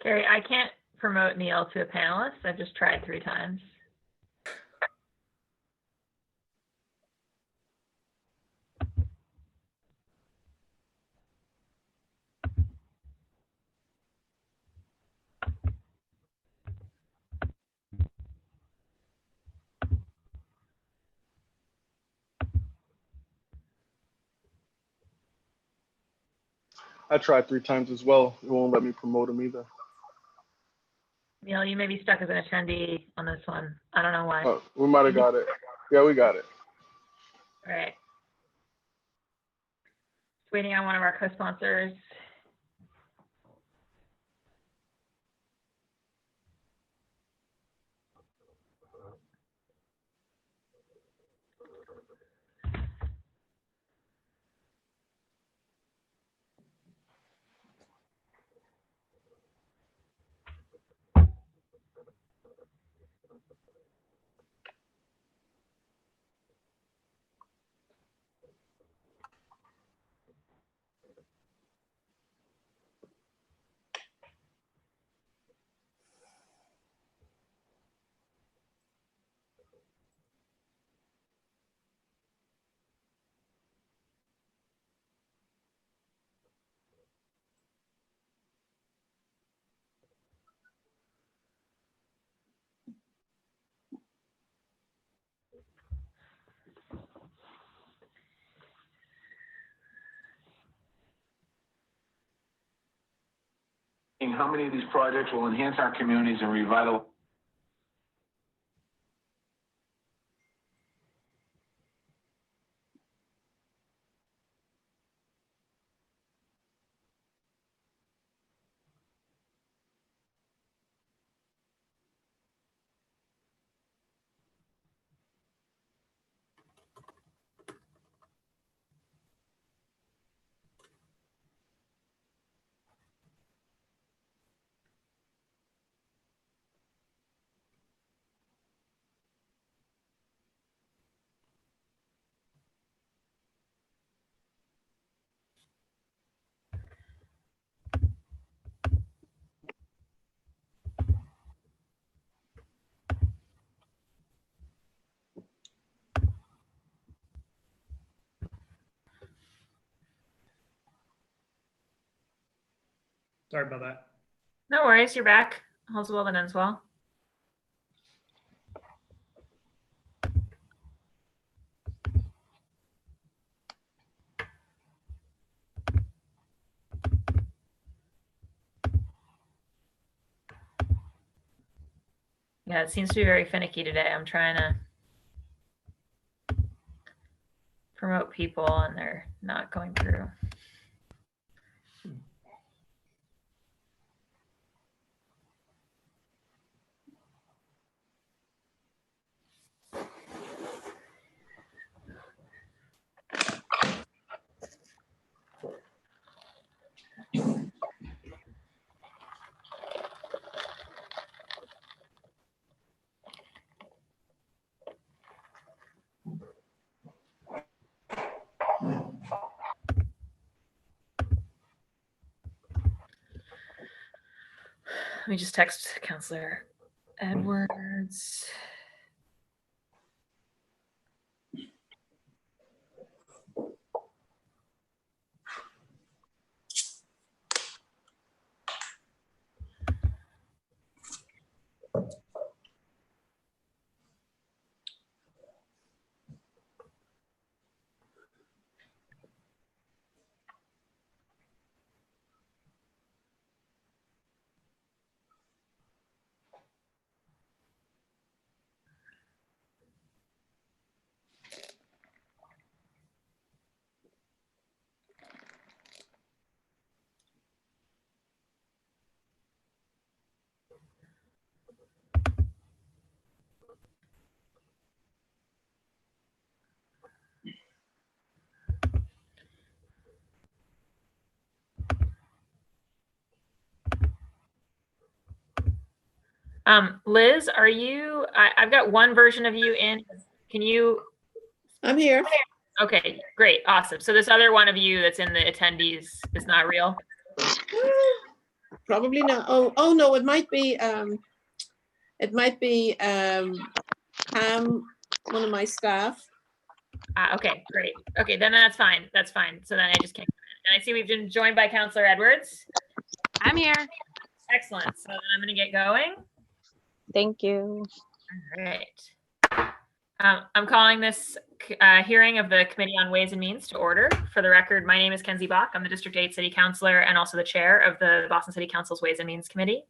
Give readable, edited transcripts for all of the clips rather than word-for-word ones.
Carrie, I can't promote Neil to a panelist. I've just tried 3 times. I tried 3 times as well. It won't let me promote him either. Neil, you may be stuck as an attendee on this one. I don't know why. Oh, we might have got it. Yeah, we got it. All right. Waiting on one of our co-sponsors. How many of these projects will enhance our communities and revitalize? Sorry about that. No worries, you're back. All's well that ends well. Yeah, it seems to be very finicky today. I'm trying to promote people and they're not going through. Let me just text Counselor Edwards. Liz, are you, I've got one version of you in. Can you? I'm here. Okay, great. Awesome. So this other one of you that's in the attendees is not real? Probably not. Oh no, it might be Pam, one of my staff. Okay, great. Okay, then that's fine. That's fine. So then I just can't. And I see we've been joined by Counselor Edwards. I'm here. Excellent. So then I'm going to get going. Thank you. All right. I'm calling this hearing of the Committee on Ways and Means to order. For the record, my name is Kenzie Bach. I'm the District 8 City Councilor and also the chair of the Boston City Council's Ways and Means Committee.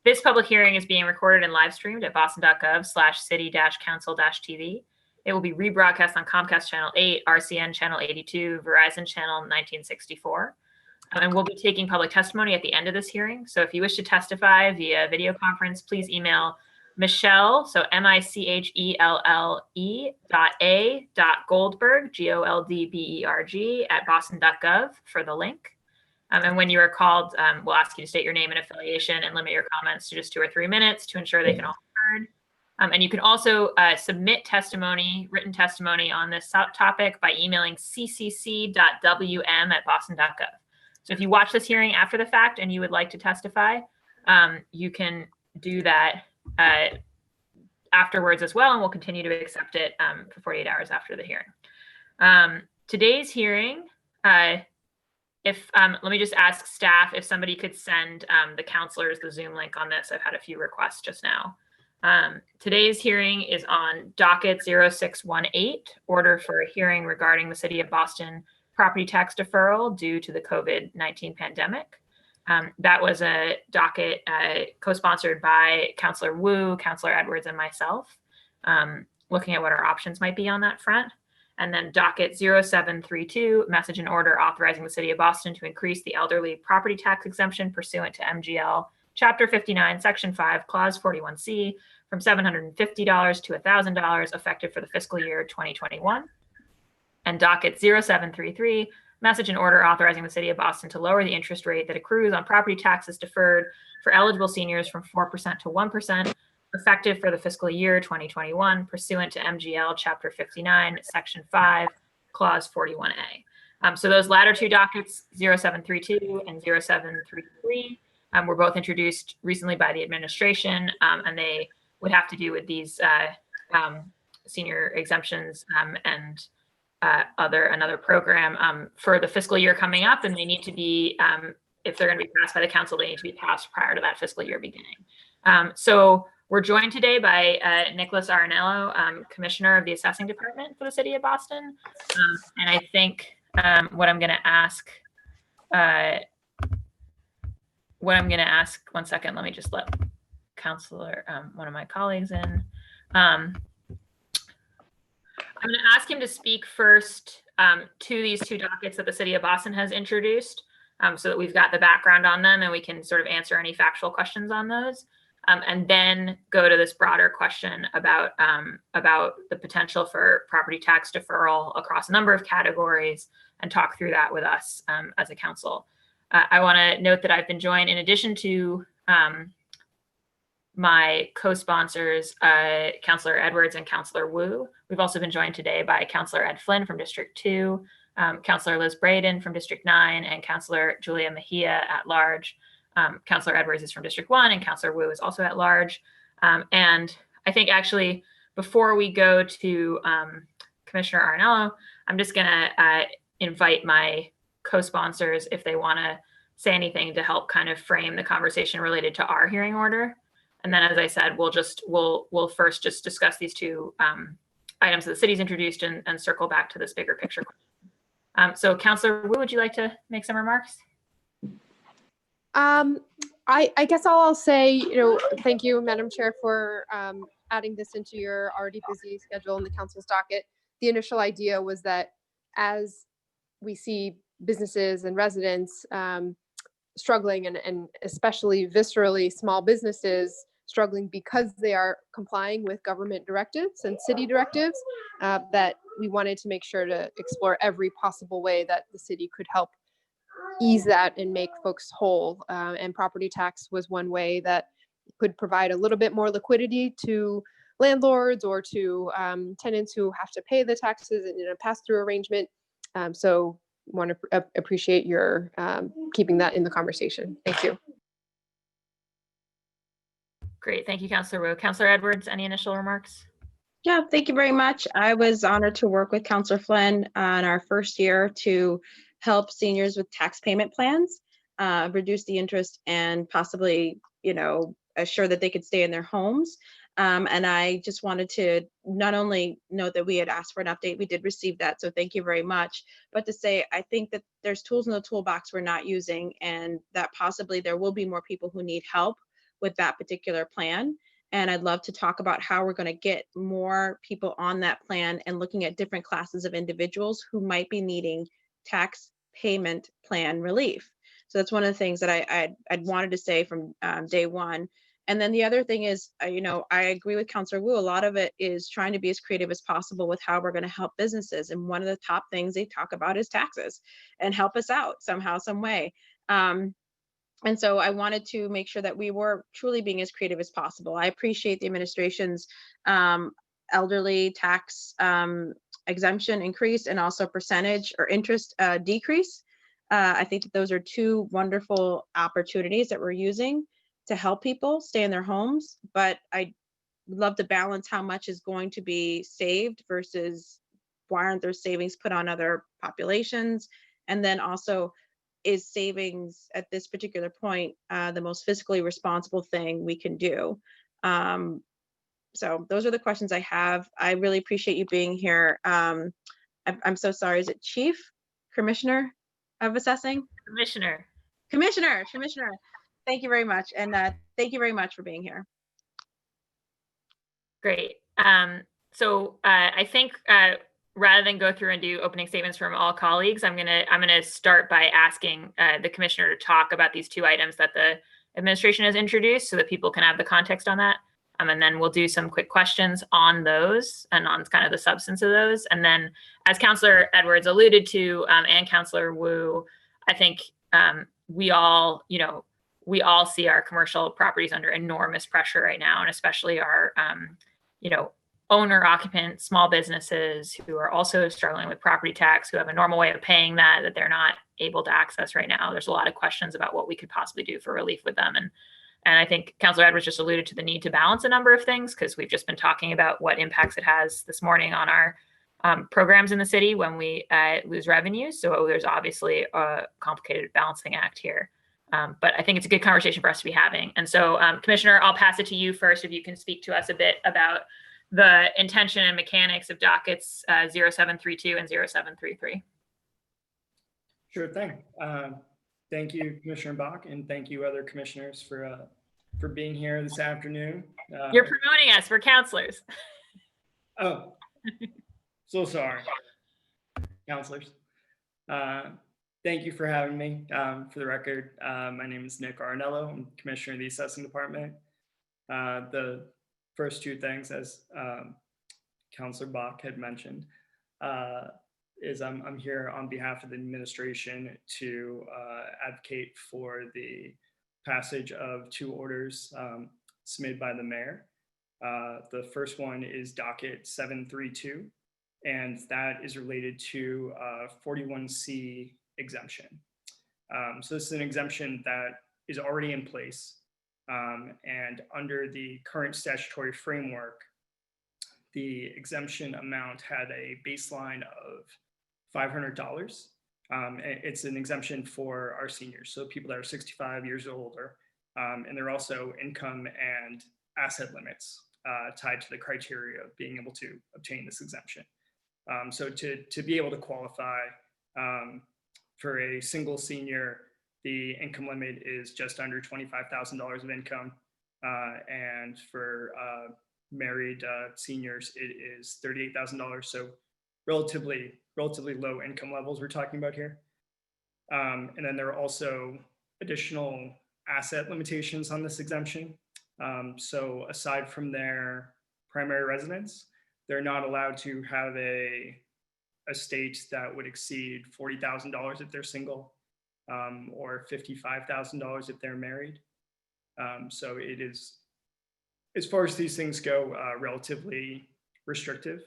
This public hearing is being recorded and live streamed at boston.gov/city-council-tv. It will be rebroadcast on Comcast Channel 8, RCN Channel 82, Verizon Channel 1964. And we'll be taking public testimony at the end of this hearing. So if you wish to testify via video conference, please email Michelle, so michelle.a.goldberg, GOLDBERG, at boston.gov for the link. And when you are called, we'll ask you to state your name and affiliation and limit your comments to just 2 or 3 minutes to ensure they can all be heard. And you can also submit testimony, written testimony on this topic by emailing ccc.wm@boston.gov. So if you watch this hearing after the fact and you would like to testify, you can do that afterwards as well, and we'll continue to accept it for 48 hours after the hearing. Today's hearing, let me just ask staff if somebody could send the counselors the Zoom link on this. I've had a few requests just now. Today's hearing is on docket 0618, order for a hearing regarding the City of Boston property tax deferral due to the COVID-19 pandemic. That was a docket co-sponsored by Counselor Wu, Counselor Edwards, and myself, looking at what our options might be on that front. And then docket 0732, message and order authorizing the City of Boston to increase the elderly property tax exemption pursuant to MGL Chapter 59, Section 5, Clause 41C, from $750 to $1,000, effective for the fiscal year 2021. And docket 0733, message and order authorizing the City of Boston to lower the interest rate that accrues on property taxes deferred for eligible seniors from 4% to 1%, effective for the fiscal year 2021, pursuant to MGL Chapter 59, Section 5, Clause 41A. So those latter two dockets, 0732 and 0733, were both introduced recently by the administration, and they would have to do with these senior exemptions and another program for the fiscal year coming up, and they need to be, if they're going to be passed by the council, they need to be passed prior to that fiscal year beginning. So we're joined today by Nicholas Arenello, Commissioner of the Assessing Department for the City of Boston, and I think what I'm going to ask, one second, let me just let Counselor, one of my colleagues in. I'm going to ask him to speak first to these two dockets that the City of Boston has introduced, so that we've got the background on them and we can sort of answer any factual questions on those, and then go to this broader question about the potential for property tax deferral across a number of categories and talk through that with us as a council. I want to note that I've been joined, in addition to my co-sponsors, Counselor Edwards and Counselor Wu. We've also been joined today by Counselor Ed Flynn from District 2, Counselor Liz Braden from District 9, and Counselor Julia Mejia at large. Counselor Edwards is from District 1, and Counselor Wu is also at large. And I think actually, before we go to Commissioner Arenello, I'm just going to invite my co-sponsors if they want to say anything to help kind of frame the conversation related to our hearing order. And then, as I said, we'll first just discuss these two items that the city's introduced and circle back to this bigger picture question. So Counselor Wu, would you like to make some remarks? I guess all I'll say, thank you, Madam Chair, for adding this into your already busy schedule in the council's docket. The initial idea was that as we see businesses and residents struggling, and especially viscerally small businesses struggling because they are complying with government directives and city directives, that we wanted to make sure to explore every possible way that the city could help ease that and make folks whole. And property tax was one way that could provide a little bit more liquidity to landlords or to tenants who have to pay the taxes in a pass-through arrangement. So want to appreciate your keeping that in the conversation. Thank you. Great. Thank you, Counselor Wu. Counselor Edwards, any initial remarks? Yeah, thank you very much. I was honored to work with Counselor Flynn on our first year to help seniors with tax payment plans, reduce the interest and possibly, assure that they could stay in their homes. And I just wanted to not only note that we had asked for an update, we did receive that, so thank you very much, but to say, I think that there's tools in the toolbox we're not using and that possibly there will be more people who need help with that particular plan. And I'd love to talk about how we're going to get more people on that plan and looking at different classes of individuals who might be needing tax payment plan relief. So that's one of the things that I'd wanted to say from day one. And then the other thing is, I agree with Counselor Wu. A lot of it is trying to be as creative as possible with how we're going to help businesses. And one of the top things they talk about is taxes and help us out somehow, some way. And so I wanted to make sure that we were truly being as creative as possible. I appreciate the administration's elderly tax exemption increase and also percentage or interest decrease. I think that those are two wonderful opportunities that we're using to help people stay in their homes. But I love to balance how much is going to be saved versus why aren't there savings put on other populations? And then also, is savings at this particular point the most fiscally responsible thing we can do? So those are the questions I have. I really appreciate you being here. I'm so sorry. Is it Chief Commissioner of Assessing? Commissioner. Commissioner. Thank you very much. And thank you very much for being here. Great. So I think rather than go through and do opening statements from all colleagues, I'm gonna start by asking the commissioner to talk about these two items that the administration has introduced, so that people can have the context on that. And then we'll do some quick questions on those and on kind of the substance of those. And then, as Counselor Edwards alluded to, and Counselor Wu, I think we all see our commercial properties under enormous pressure right now, and especially our owner occupant small businesses who are also struggling with property tax, who have a normal way of paying that they're not able to access right now. There's a lot of questions about what we could possibly do for relief with them. And I think Councilor Edwards just alluded to the need to balance a number of things, because we've just been talking about what impacts it has this morning on our programs in the city when we lose revenue. So there's obviously a complicated balancing act here. But I think it's a good conversation for us to be having. And so, Commissioner, I'll pass it to you first, if you can speak to us a bit about the intention and mechanics of dockets 0732 and 0733. Sure thing. Thank you, Commissioner Bach, and thank you other commissioners for being here this afternoon. You're promoting us. We're counselors. Oh, so sorry, counselors. Thank you for having me. For the record, my name is Nick Arnello. I'm Commissioner of the Assessing Department. The first two things, as Counselor Bach had mentioned, is I'm here on behalf of the administration to advocate for the passage of two orders submitted by the mayor. The first one is docket 732, and that is related to 41C exemption. So this is an exemption that is already in place, and under the current statutory framework, the exemption amount had a baseline of $500. It's an exemption for our seniors, so people that are 65 years or older, and there are also income and asset limits tied to the criteria of being able to obtain this exemption. So to be able to qualify for a single senior, the income limit is just under $25,000 of income, and for married seniors, it is $38,000. So relatively low income levels we're talking about here. And then there are also additional asset limitations on this exemption. So aside from their primary residence, they're not allowed to have a estate that would exceed $40,000 if they're single, or $55,000 if they're married. So it is, as far as these things go, relatively restrictive.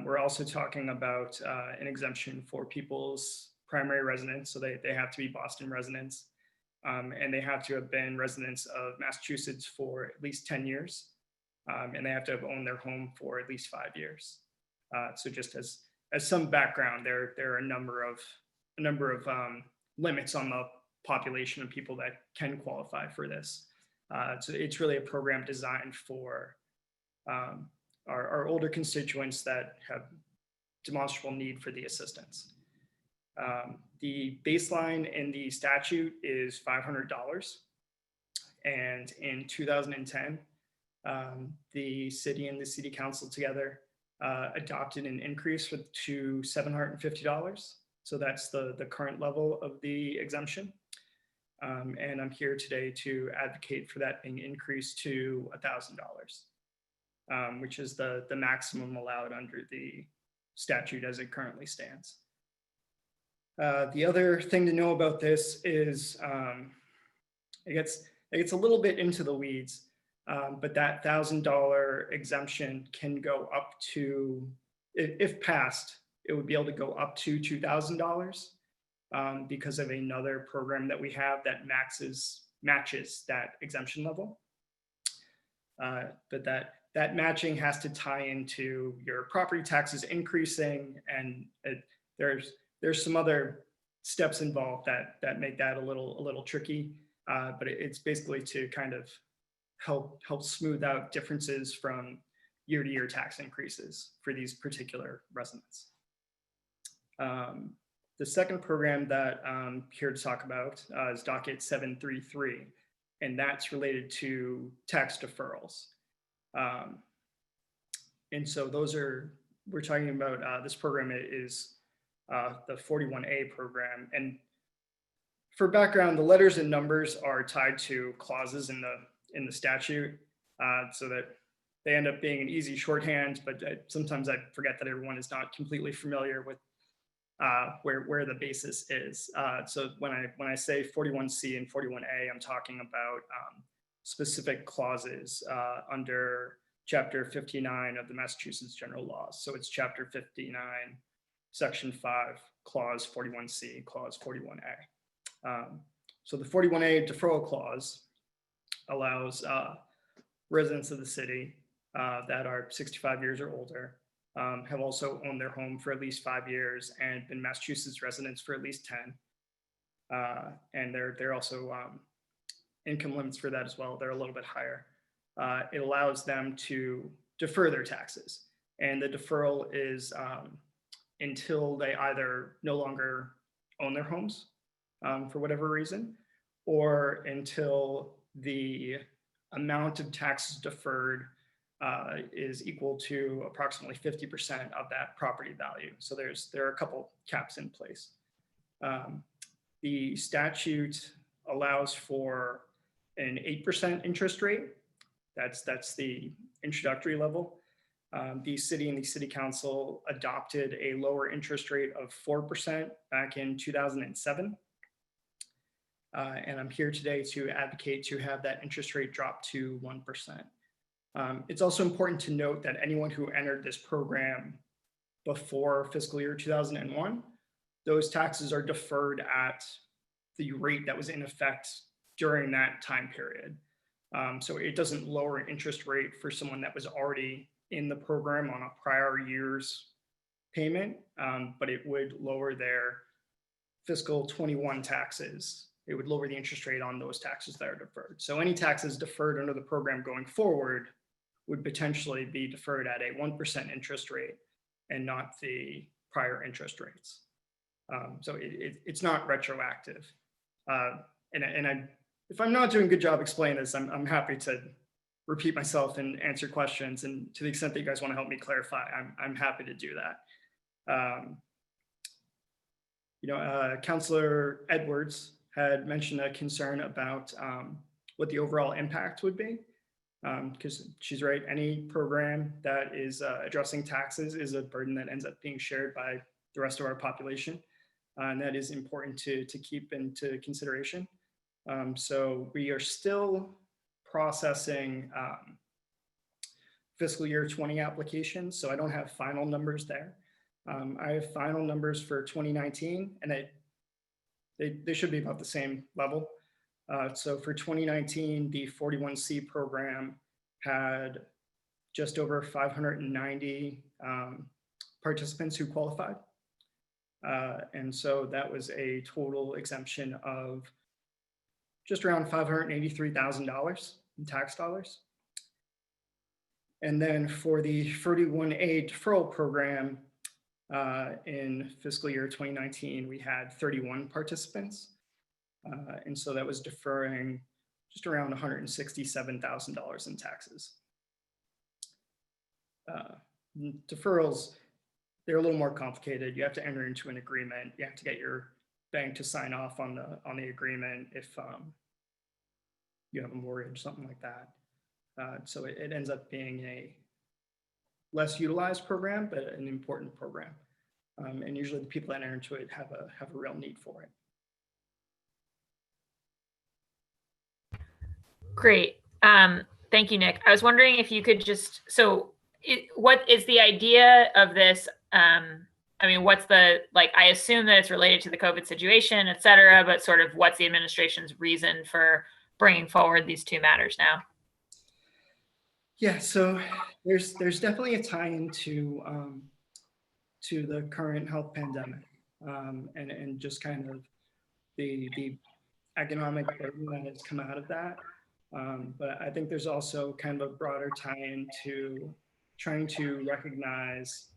We're also talking about an exemption for people's primary residence, so they have to be Boston residents. and they have to have been residents of Massachusetts for at least 10 years, and they have to have owned their home for at least 5 years. So just as some background, there are a number of limits on the population of people that can qualify for this. So it's really a program designed for our older constituents that have demonstrable need for the assistance. The baseline in the statute is $500. And in 2010, the city and the city council together adopted an increase to $750. So that's the current level of the exemption. And I'm here today to advocate for that being increased to $1,000, which is the maximum allowed under the statute as it currently stands. The other thing to know about this is it gets a little bit into the weeds, but that $1,000 exemption can go up to, if passed, it would be able to go up to $2,000 because of another program that we have that matches that exemption level. But that matching has to tie into your property taxes increasing, and there's some other steps involved that make that a little tricky. But it's basically to kind of help smooth out differences from year-to-year tax increases for these particular residents. The second program that I'm here to talk about is Docket 733, and that's related to tax deferrals. And so we're talking about, this program is the 41A program. And for background, the letters and numbers are tied to clauses in the statute, so that they end up being an easy shorthand, but sometimes I forget that everyone is not completely familiar with where the basis is. So when I say 41C and 41A, I'm talking about specific clauses under Chapter 59 of the Massachusetts General Laws. So it's Chapter 59, Section 5, Clause 41C, Clause 41A. So the 41A Deferral Clause allows residents of the city that are 65 years or older, have also owned their home for at least 5 years and been Massachusetts residents for at least 10. And they're also income limits for that as well. They're a little bit higher. It allows them to defer their taxes, and the deferral is until they either no longer own their homes for whatever reason, or until the amount of taxes deferred is equal to approximately 50% of that property value. So there are a couple caps in place. The statute allows for an 8% interest rate. That's the introductory level. The city and the city council adopted a lower interest rate of 4% back in 2007. And I'm here today to advocate to have that interest rate drop to 1%. It's also important to note that anyone who entered this program before fiscal year 2001, those taxes are deferred at the rate that was in effect during that time period. So it doesn't lower interest rate for someone that was already in the program on a prior year's payment, but it would lower their fiscal 21 taxes. It would lower the interest rate on those taxes that are deferred. So any taxes deferred under the program going forward would potentially be deferred at a 1% interest rate and not the prior interest rates. So it's not retroactive. If I'm not doing a good job explaining this, I'm happy to repeat myself and answer questions. And to the extent that you guys want to help me clarify, I'm happy to do that. Councilor Edwards had mentioned a concern about what the overall impact would be. Because she's right, any program that is addressing taxes is a burden that ends up being shared by the rest of our population. And that is important to keep into consideration. So we are still processing fiscal year 20 applications. So I don't have final numbers there. I have final numbers for 2019, and they should be about the same level. So for 2019, the 41C program had just over 590 participants who qualified. And so that was a total exemption of just around $583,000 in tax dollars. And then for the 41A deferral program, in fiscal year 2019, we had 31 participants. And so that was deferring just around $167,000 in taxes. Deferrals, they're a little more complicated. You have to enter into an agreement. You have to get your bank to sign off on the agreement if you have a mortgage, something like that. So it ends up being a less utilized program, but an important program. And usually the people that enter into it have a real need for it. Great. Thank you, Nick. I was wondering if you could just, what is the idea of this? I mean, what's the, like, I assume that it's related to the COVID situation, et cetera, but sort of what's the administration's reason for bringing forward these two matters now? Yeah, so there's definitely a tie into to the current health pandemic and just kind of the economic burden that has come out of that. But I think there's also kind of a broader tie into trying to recognize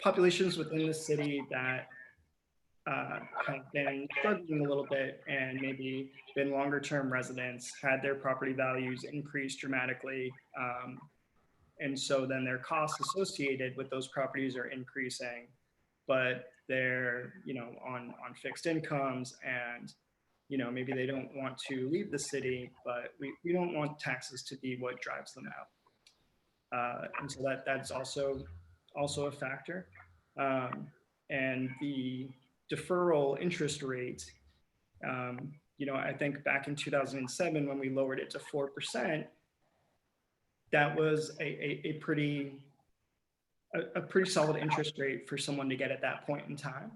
populations within the city that have been struggling a little bit and maybe been longer term residents, had their property values increase dramatically. And so then their costs associated with those properties are increasing, but they're, on fixed incomes and, maybe they don't want to leave the city, but we don't want taxes to be what drives them out. And so that's also a factor. And the deferral interest rate, I think back in 2007, when we lowered it to 4%, that was a pretty solid interest rate for someone to get at that point in time.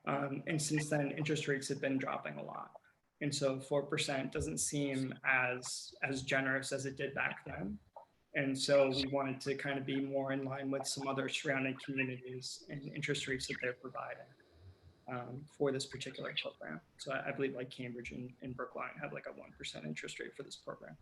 And since then, interest rates have been dropping a lot. And so 4% doesn't seem as generous as it did back then. And so we wanted to kind of be more in line with some other surrounding communities and interest rates that they're providing for this particular program. So I believe like Cambridge and Brookline have like a 1% interest rate for this program.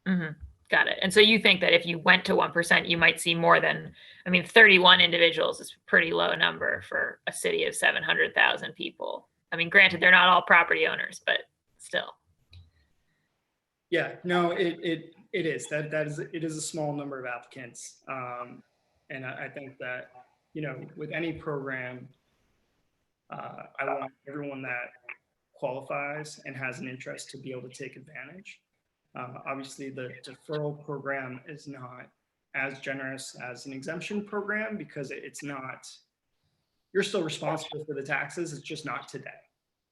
Mm-hmm. Got it. And so you think that if you went to 1%, you might see more than, 31 individuals is a pretty low number for a city of 700,000 people. Granted, they're not all property owners, but still. Yeah, no, it is. It is a small number of applicants. And I think that, with any program, I want everyone that qualifies and has an interest to be able to take advantage. Obviously, the deferral program is not as generous as an exemption program because it's not, you're still responsible for the taxes, it's just not today,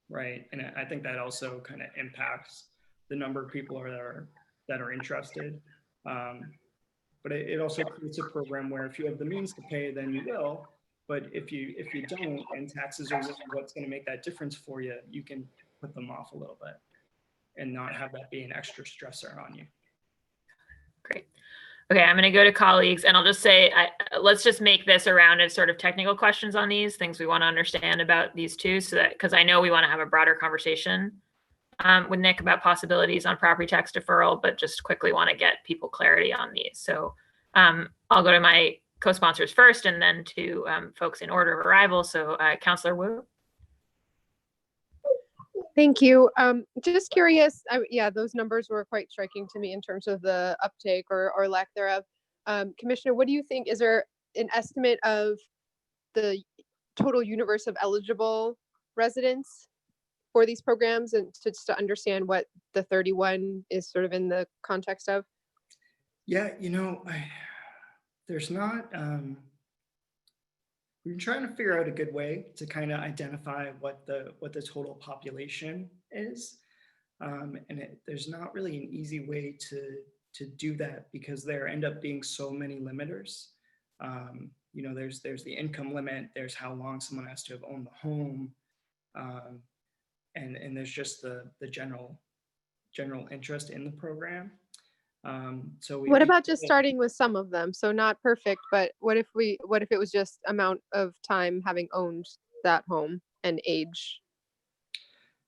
right? And I think that also kind of impacts the number of people that are interested. But it also creates a program where if you have the means to pay, then you will. But if you don't, and taxes are what's going to make that difference for you, you can put them off a little bit and not have that be an extra stressor on you. Great. Okay, I'm going to go to colleagues and I'll just say, let's just make this a round of sort of technical questions on these things we want to understand about these two, so that, because I know we want to have a broader conversation with Nick about possibilities on property tax deferral, but just quickly want to get people clarity on these. So I'll go to my co-sponsors first and then to folks in order of arrival. So Councillor Wu. Thank you. Just curious, yeah, those numbers were quite striking to me in terms of the uptake or lack thereof. Commissioner, what do you think? Is there an estimate of the total universe of eligible residents for these programs, and just to understand what the 31 is sort of in the context of? Yeah, there's not, we've been trying to figure out a good way to kind of identify what the total population is. And there's not really an easy way to do that because there end up being so many limiters. There's the income limit, there's how long someone has to have owned the home. and there's just the general interest in the program. So What about just starting with some of them? So not perfect, but what if it was just amount of time having owned that home and age?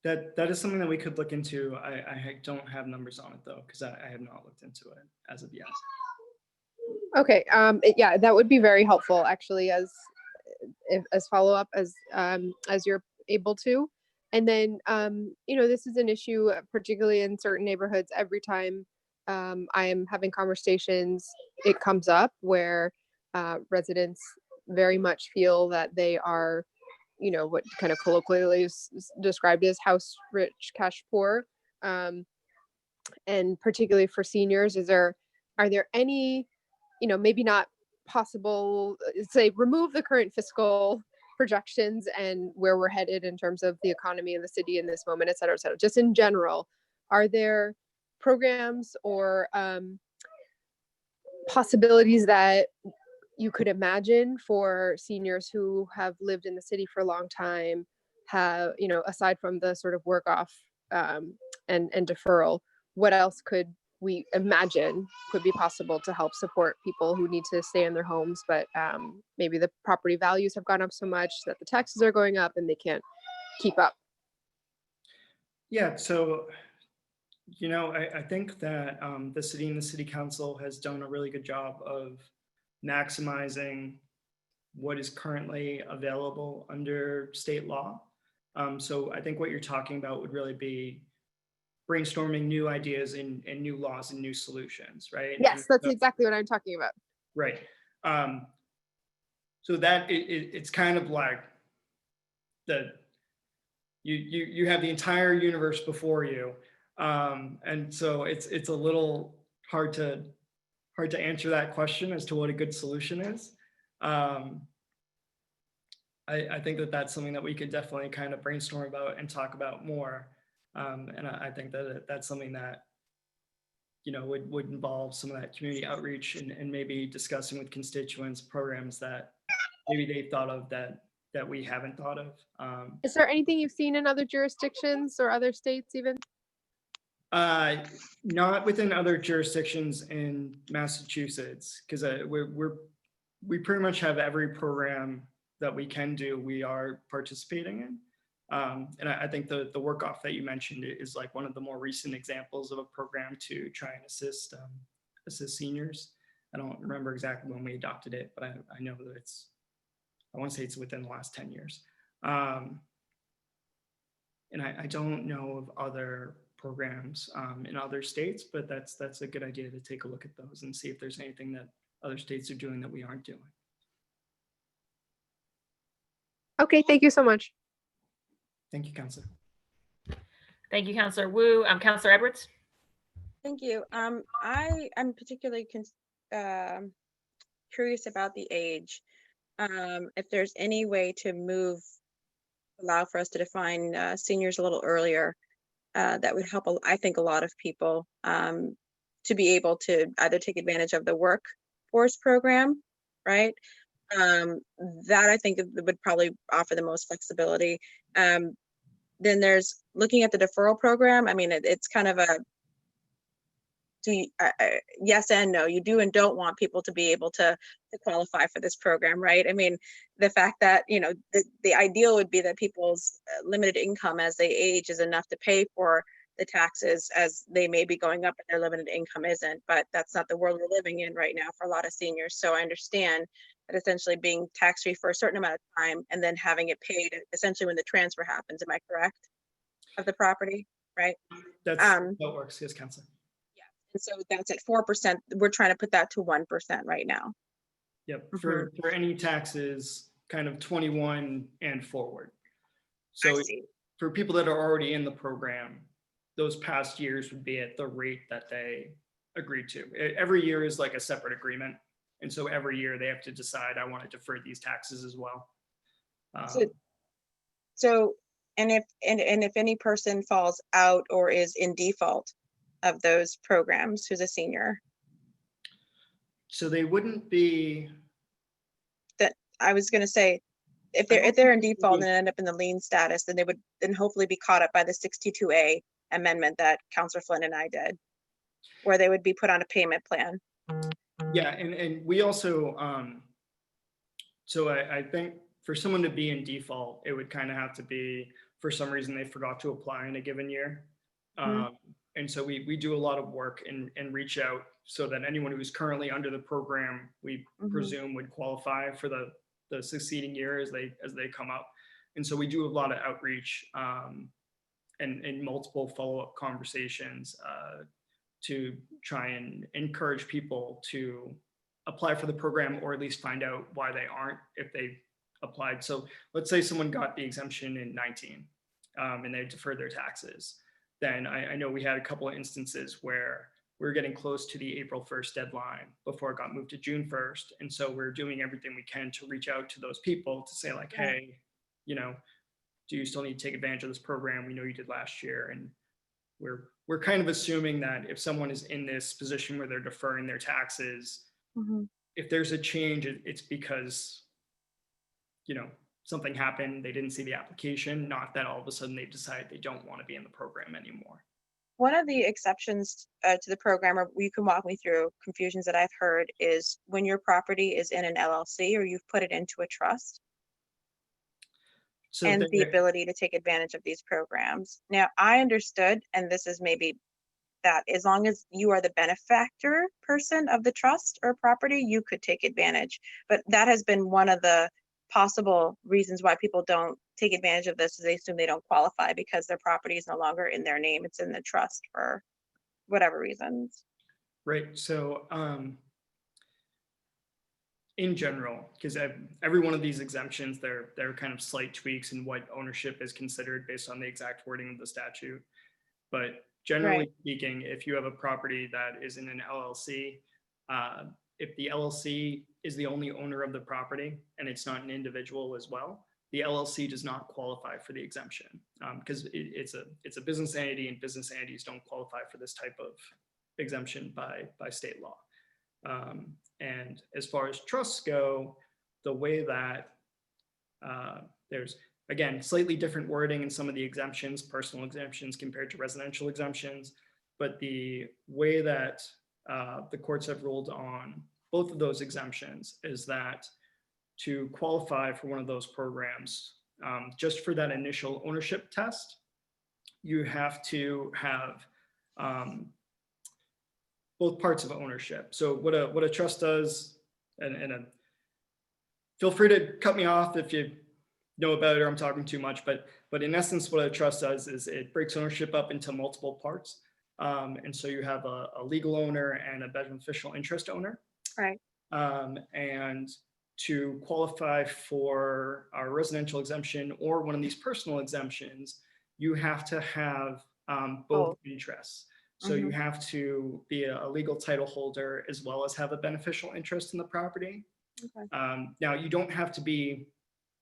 That is something that we could look into. I don't have numbers on it though, because I have not looked into it as of yet. Okay, yeah, that would be very helpful actually as follow-up as you're able to. And then, this is an issue, particularly in certain neighborhoods. Every time I am having conversations, it comes up where residents very much feel that they are, what kind of colloquially is described as house rich, cash poor. And particularly for seniors, are there any, maybe not possible, say, remove the current fiscal projections and where we're headed in terms of the economy in the city in this moment, et cetera, et cetera. Just in general, are there programs or possibilities that you could imagine for seniors who have lived in the city for a long time, have, aside from the sort of work off and deferral, what else could we imagine could be possible to help support people who need to stay in their homes, but maybe the property values have gone up so much that the taxes are going up and they can't keep up? Yeah, so, I think that the city and the city council has done a really good job of maximizing what is currently available under state law. So I think what you're talking about would really be brainstorming new ideas and new laws and new solutions, right? Yes, that's exactly what I'm talking about. Right. So that it's kind of like you have the entire universe before you, and so it's a little hard to answer that question as to what a good solution is. I think that's something that we could definitely kind of brainstorm about and talk about more. And I think that that's something that, would involve some of that community outreach and maybe discussing with constituents programs that maybe they've thought of that we haven't thought of. Is there anything you've seen in other jurisdictions or other states even? Not within other jurisdictions in Massachusetts, because we pretty much have every program that we can do, we are participating in. And I think the work off that you mentioned is like one of the more recent examples of a program to try and assist seniors. I don't remember exactly when we adopted it, but I know that I want to say it's within the last 10 years. And I don't know of other programs in other states, but that's a good idea to take a look at those and see if there's anything that other states are doing that we aren't doing. Okay, thank you so much. Thank you, Counselor. Thank you, Counselor Wu. Counselor Edwards? Thank you. I'm particularly curious about the age. If there's any way to allow for us to define seniors a little earlier, that would help, I think, a lot of people to be able to either take advantage of the workforce program, right? That I think would probably offer the most flexibility. Then there's looking at the deferral program. I mean, it's kind of yes and no. You do and don't want people to be able to qualify for this program, right? I mean, the fact that, the ideal would be that people's limited income as they age is enough to pay for the taxes as they may be going up and their limited income isn't, but that's not the world we're living in right now for a lot of seniors. So I understand that essentially being tax-free for a certain amount of time and then having it paid essentially when the transfer happens. Am I correct? Of the property, right? That's how it works, yes, Counselor. Yeah, and so that's at 4%. We're trying to put that to 1% right now. Yep, for any taxes kind of 21 and forward. So for people that are already in the program, those past years would be at the rate that they agreed to. Every year is like a separate agreement. And so every year they have to decide, I want to defer these taxes as well. And if any person falls out or is in default of those programs, who's a senior? So they wouldn't be. That I was going to say, If I they're, don't if they're in think it would default be- and end up in the lien status, then they would then hopefully be caught up by the 62A amendment that Counselor Flynn and I did, where they would be put on a payment plan. Yeah, and we also, so I think for someone to be in default, it would kind of have to be, for some reason, they forgot to apply in a given year. Mhm. And so we do a lot of work and reach out so that anyone who's currently under the program, we Mhm. presume would qualify for the succeeding year as they come up. And so we do a lot of outreach and multiple follow-up conversations to try and encourage people to apply for the program, or at least find out why they aren't if they applied. So let's say someone got the exemption in 19 and they deferred their taxes. Then I know we had a couple of instances where we were getting close to the April 1st deadline before it got moved to June 1st. And so we're doing everything we can to reach out to those people to say like, hey, you know, do you still need to take advantage of this program? We know you did last year. And we're kind of assuming that if someone is in this position where they're deferring their taxes, Mhm. if there's a change, it's because, you know, something happened, they didn't see the application, not that all of a sudden they've decided they don't want to be in the program anymore. One of the exceptions to the program, or you can walk me through confusions that I've heard, is when your property is in an LLC or you've put it into a trust, So and the there- ability to take advantage of these programs. Now, I understood, and this is maybe that as long as you are the benefactor person of the trust or property, you could take advantage. But that has been one of the possible reasons why people don't take advantage of this, is they assume they don't qualify because their property is no longer in their name. It's in the trust for whatever reasons. Right. So in general, because every one of these exemptions, they're kind of slight tweaks in what ownership is considered based on the exact wording of the statute. But generally Right. speaking, if you have a property that is in an LLC, if the LLC is the only owner of the property and it's not an individual as well, the LLC does not qualify for the exemption because it's a business entity, and business entities don't qualify for this type of exemption by state law. And as far as trusts go, the way that there's, again, slightly different wording in some of the exemptions, personal exemptions compared to residential exemptions, but the way that the courts have ruled on both of those exemptions is that to qualify for one of those programs, just for that initial ownership test, you have to have both parts of ownership. So what a trust does, and feel free to cut me off if you know about it or I'm talking too much, but in essence, what a trust does is it breaks ownership up into multiple parts. And so you have a legal owner and a beneficial interest owner. Right. And to qualify for our residential exemption or one of these personal exemptions, you have to have both interests. So you have to be a legal title holder as well as have a beneficial interest in the property. Okay. Now, you don't have to be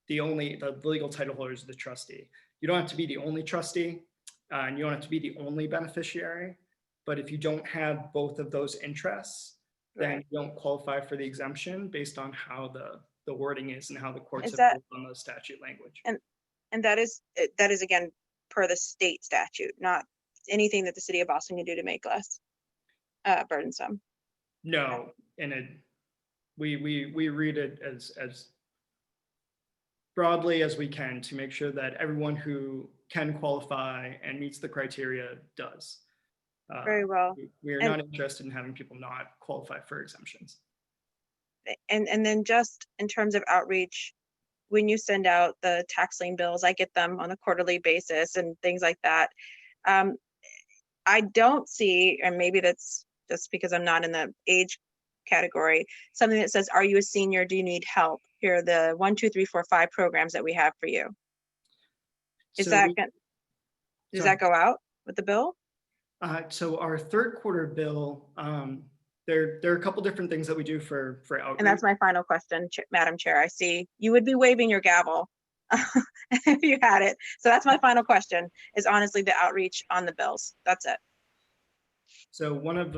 the legal title holder is the trustee. You don't have to be the only trustee, and you don't have to be the only beneficiary. But if you don't have both of those interests, then you don't qualify for the exemption based on how the wording is and how the courts have ruled on the statute language. And that is again per the state statute, not anything that the city of Boston can do to make less burdensome. No, and we read it as broadly as we can to make sure that everyone who can qualify and meets the criteria does. Very well. We are And- not interested in having people not qualify for exemptions. And then just in terms of outreach, when you send out the tax lien bills, I get them on a quarterly basis and things like that. I don't see, and maybe that's just because I'm not in the age category, something that says, are you a senior? Do you need help? Here are the 1, 2, 3, 4, 5 programs that we have for you. Does Sorry. that go out with the bill? So our third quarter bill, there are a couple different things that we do for outreach. And that's my final question, Madam Chair. I see you would be waving your gavel if you had it. So that's my final question, is honestly the outreach on the bills. That's it. So one of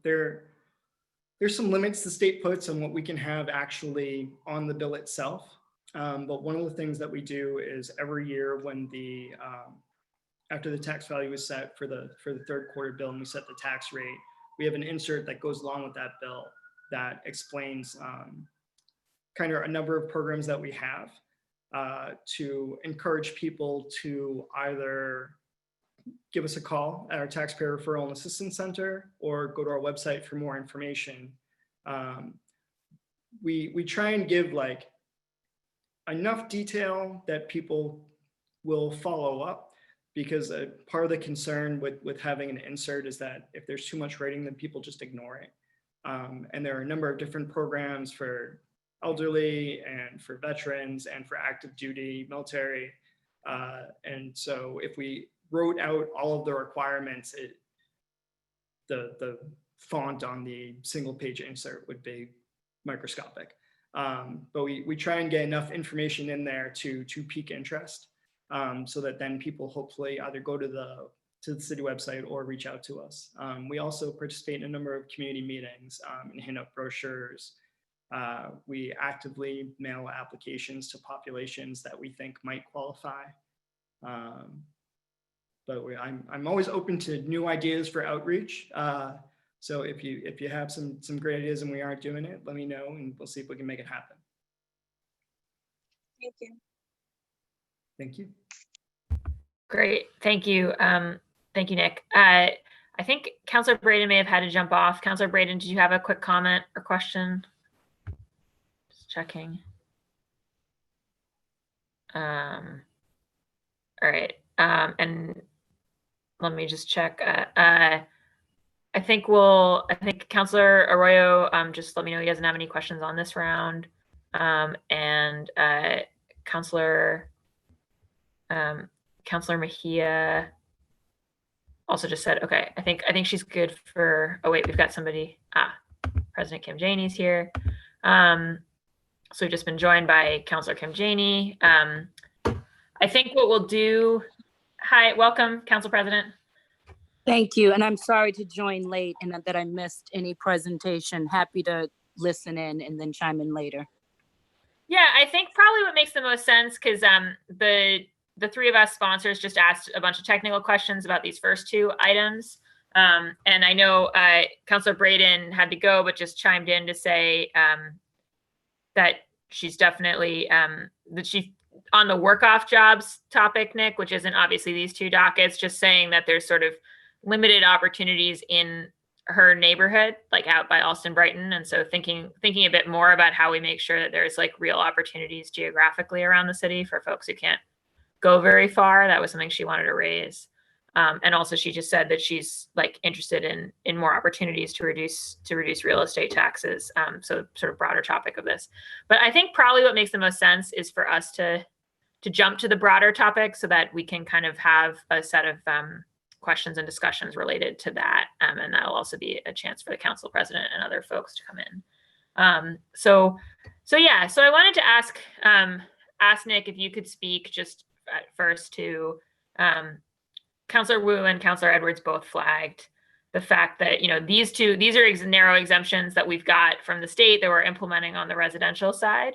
there's some limits the state puts on what we can have actually on the bill itself. But one of the things that we do is every year when after the tax value is set for the third quarter bill and we set the tax rate, we have an insert that goes along with that bill that explains kind of a number of programs that we have to encourage people to either give us a call at our Taxpayer Referral and Assistance Center or go to our website for more information. We try and give like enough detail that people will follow up, because part of the concern with having an insert is that if there's too much writing, then people just ignore it. And there are a number of different programs for elderly and for veterans and for active duty military. And so if we wrote out all of the requirements, the font on the single page insert would be microscopic. But we try and get enough information in there to pique interest, so that then people hopefully either go to the city website or reach out to us. We also participate in a number of community meetings and hand out brochures. We actively mail applications to populations that we think might qualify. But I'm always open to new ideas for outreach. So if you have some great ideas and we aren't doing it, let me know and we'll see if we can make it happen. Thank you. Thank you. Great, thank you. Thank you, Nick. I think Councilor Braden may have had to jump off. Councilor Braden, did you have a quick comment or question? Just checking. All right, and let me just check. I think Councilor Arroyo just let me know he doesn't have any questions on this round. And Councilor Mejia also just said, okay, I think she's good for, oh wait, we've got somebody, President Kim Janey's here. So we've just been joined by Councilor Kim Janey. I think what we'll do, hi, welcome, Council President. Thank you, and I'm sorry to join late and that I missed any presentation. Happy to listen in and then chime in later. Yeah, I think probably what makes the most sense, because the three of us sponsors just asked a bunch of technical questions about these first two items. And I know Councilor Braden had to go, but just chimed in to say that she's definitely, that she's on the work-off jobs topic, Nick, which isn't obviously these two dockets, just saying that there's sort of limited opportunities in her neighborhood, like out by Alston Brighton. And so thinking a bit more about how we make sure that there's like real opportunities geographically around the city for folks who can't go very far. That was something she wanted to raise. And also she just said that she's like interested in more opportunities to reduce real estate taxes. So sort of broader topic of this. But I think probably what makes the most sense is for us to jump to the broader topic so that we can kind of have a set of questions and discussions related to that. And that'll also be a chance for the council president and other folks to come in. So I wanted to ask Nick if you could speak just at first to Councilor Wu and Councilor Edwards both flagged the fact that, you know, these are narrow exemptions that we've got from the state that we're implementing on the residential side.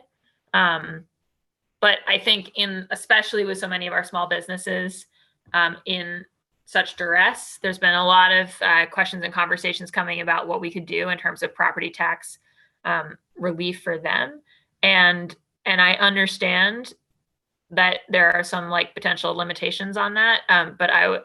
But I think especially with so many of our small businesses in such duress, there's been a lot of questions and conversations coming about what we could do in terms of property tax relief for them. And I understand that there are some like potential limitations on that. But I,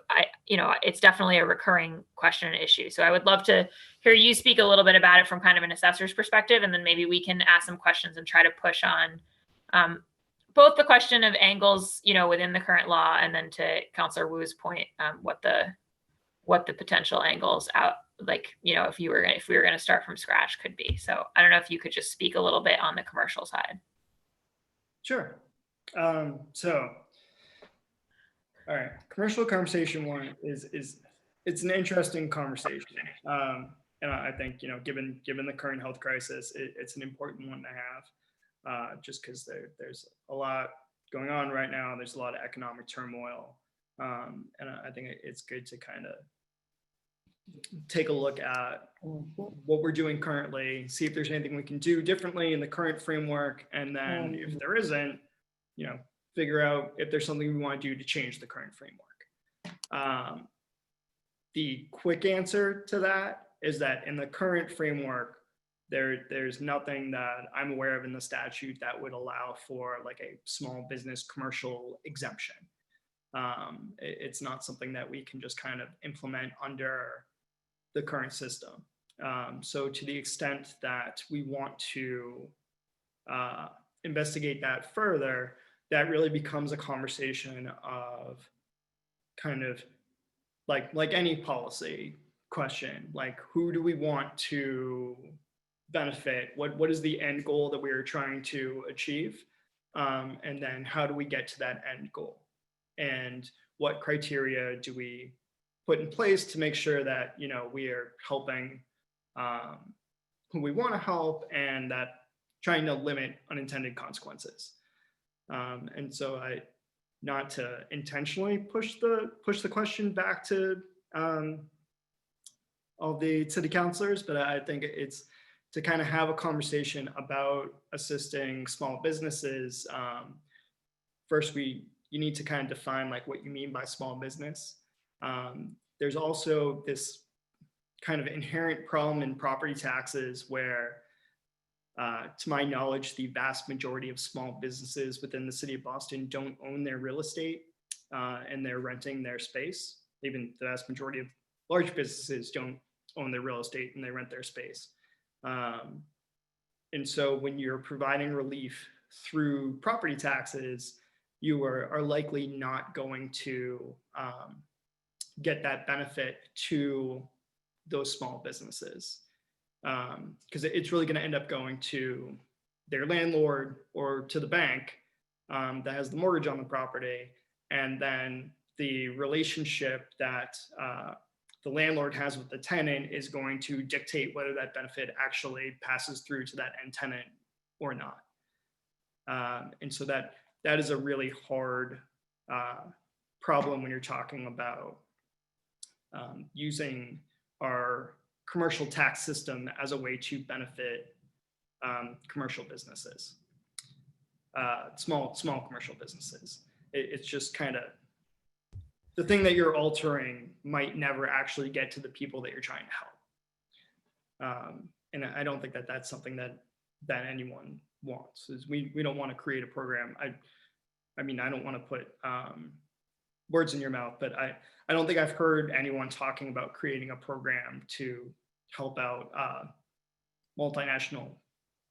it's definitely a recurring question and issue. So I would love to hear you speak a little bit about it from kind of an assessor's perspective, and then maybe we can ask some questions and try to push on both the question of angles, within the current law, and then to Councilor Wu's point, what the potential angles out, like, if we were going to start from scratch could be. So I don't know if you could just speak a little bit on the commercial side. Sure. All right, commercial conversation one is it's an interesting conversation. And I think, given the current health crisis, it's an important one to have, just because there's a lot going on right now. There's a lot of economic turmoil. And I think it's good to kind of take a look at what we're doing currently, see if there's anything we can do differently in the current framework, and then if there isn't, figure out if there's something we want to do to change the current framework. The quick answer to that is that in the current framework, there's nothing that I'm aware of in the statute that would allow for like a small business commercial exemption. It's not something that we can just kind of implement under the current system. So to the extent that we want to investigate that further, that really becomes a conversation of kind of like any policy question, like who do we want to benefit? What is the end goal that we are trying to achieve? And then how do we get to that end goal? And what criteria do we put in place to make sure that, we are helping who we want to help and that trying to limit unintended consequences. And so not to intentionally push the question back to all the city councilors, but I think it's to kind of have a conversation about assisting small businesses. First, you need to kind of define like what you mean by small business. There's also this kind of inherent problem in property taxes where, to my knowledge, the vast majority of small businesses within the city of Boston don't own their real estate and they're renting their space. Even the vast majority of large businesses don't own their real estate and they rent their space. And so when you're providing relief through property taxes, you are likely not going to get that benefit to those small businesses. Because it's really going to end up going to their landlord or to the bank that has the mortgage on the property. And then the relationship that the landlord has with the tenant is going to dictate whether that benefit actually passes through to that end tenant or not. And so that is a really hard problem when you're talking about using our commercial tax system as a way to benefit commercial businesses, small commercial businesses. It's just kind of the thing that you're altering might never actually get to the people that you're trying to help. And I don't think that that's something that anyone wants. Is we don't want to create a program. I mean, I don't want to put words in your mouth, but I don't think I've heard anyone talking about creating a program to help out multinational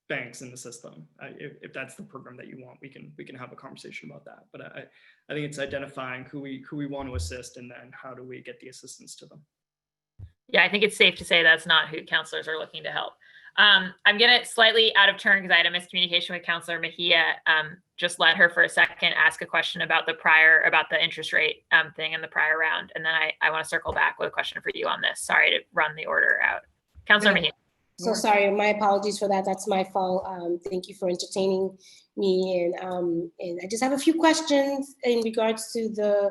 banks in the system. If that's the program that you want, we can have a conversation about that. But I think it's identifying who we want to assist and then how do we get the assistance to them. Yeah, I think it's safe to say that's not who counselors are looking to help. I'm going to slightly out of turn because I had a miscommunication with Counselor Mejia. Just let her for a second ask a question about the interest rate thing in the prior round. And then I want to circle back with a question for you on this. Sorry to run the order out. Counselor Mejia. So sorry, my apologies for that. That's my fault. Thank you for entertaining me. And I just have a few questions in regards to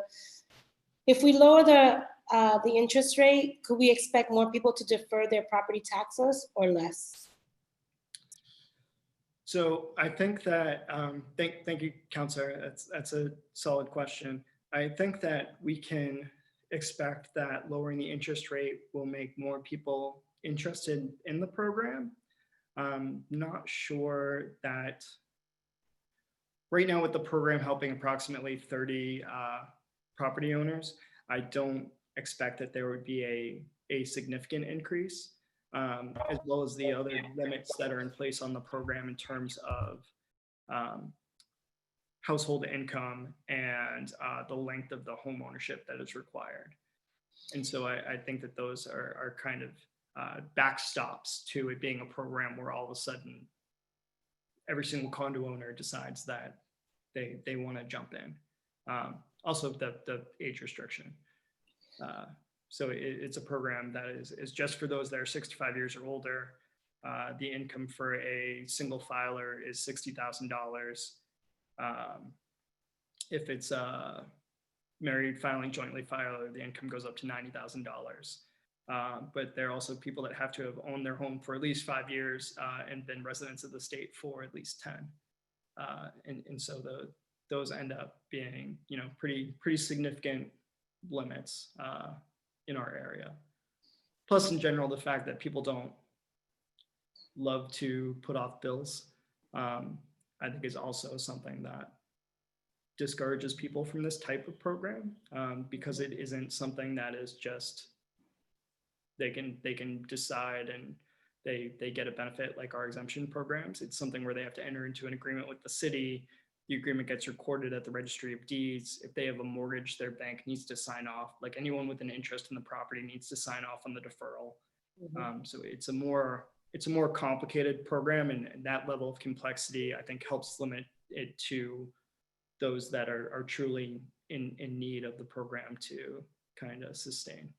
if we lower the interest rate, could we expect more people to defer their property taxes or less? So I think that, thank you, Counselor. That's a solid question. I think that we can expect that lowering the interest rate will make more people interested in the program. Not sure that right now with the program helping approximately 30 property owners, I don't expect that there would be a significant increase, as well as the other limits that are in place on the program in terms of household income and the length of the home ownership that is required. And so I think that those are kind of backstops to it being a program where all of a sudden every single condo owner decides that they want to jump in. Also the age restriction. So it's a program that is just for those that are 65 years or older. The income for a single filer is $60,000. If it's married filing jointly filer, the income goes up to $90,000. But there are also people that have to have owned their home for at least 5 years and been residents of the state for at least 10. And so those end up being, pretty significant limits in our area. Plus, in general, the fact that people don't love to put off bills, I think is also something that discourages people from this type of program because it isn't something that is just they can decide and they get a benefit like our exemption programs. It's something where they have to enter into an agreement with the city. The agreement gets recorded at the registry of deeds. If they have a mortgage, their bank needs to sign off. Like anyone with an interest in the property needs to sign off on the deferral. So it's a more complicated program, and that level of complexity, I think, helps limit it to those that are truly in need of the program to kind of sustain.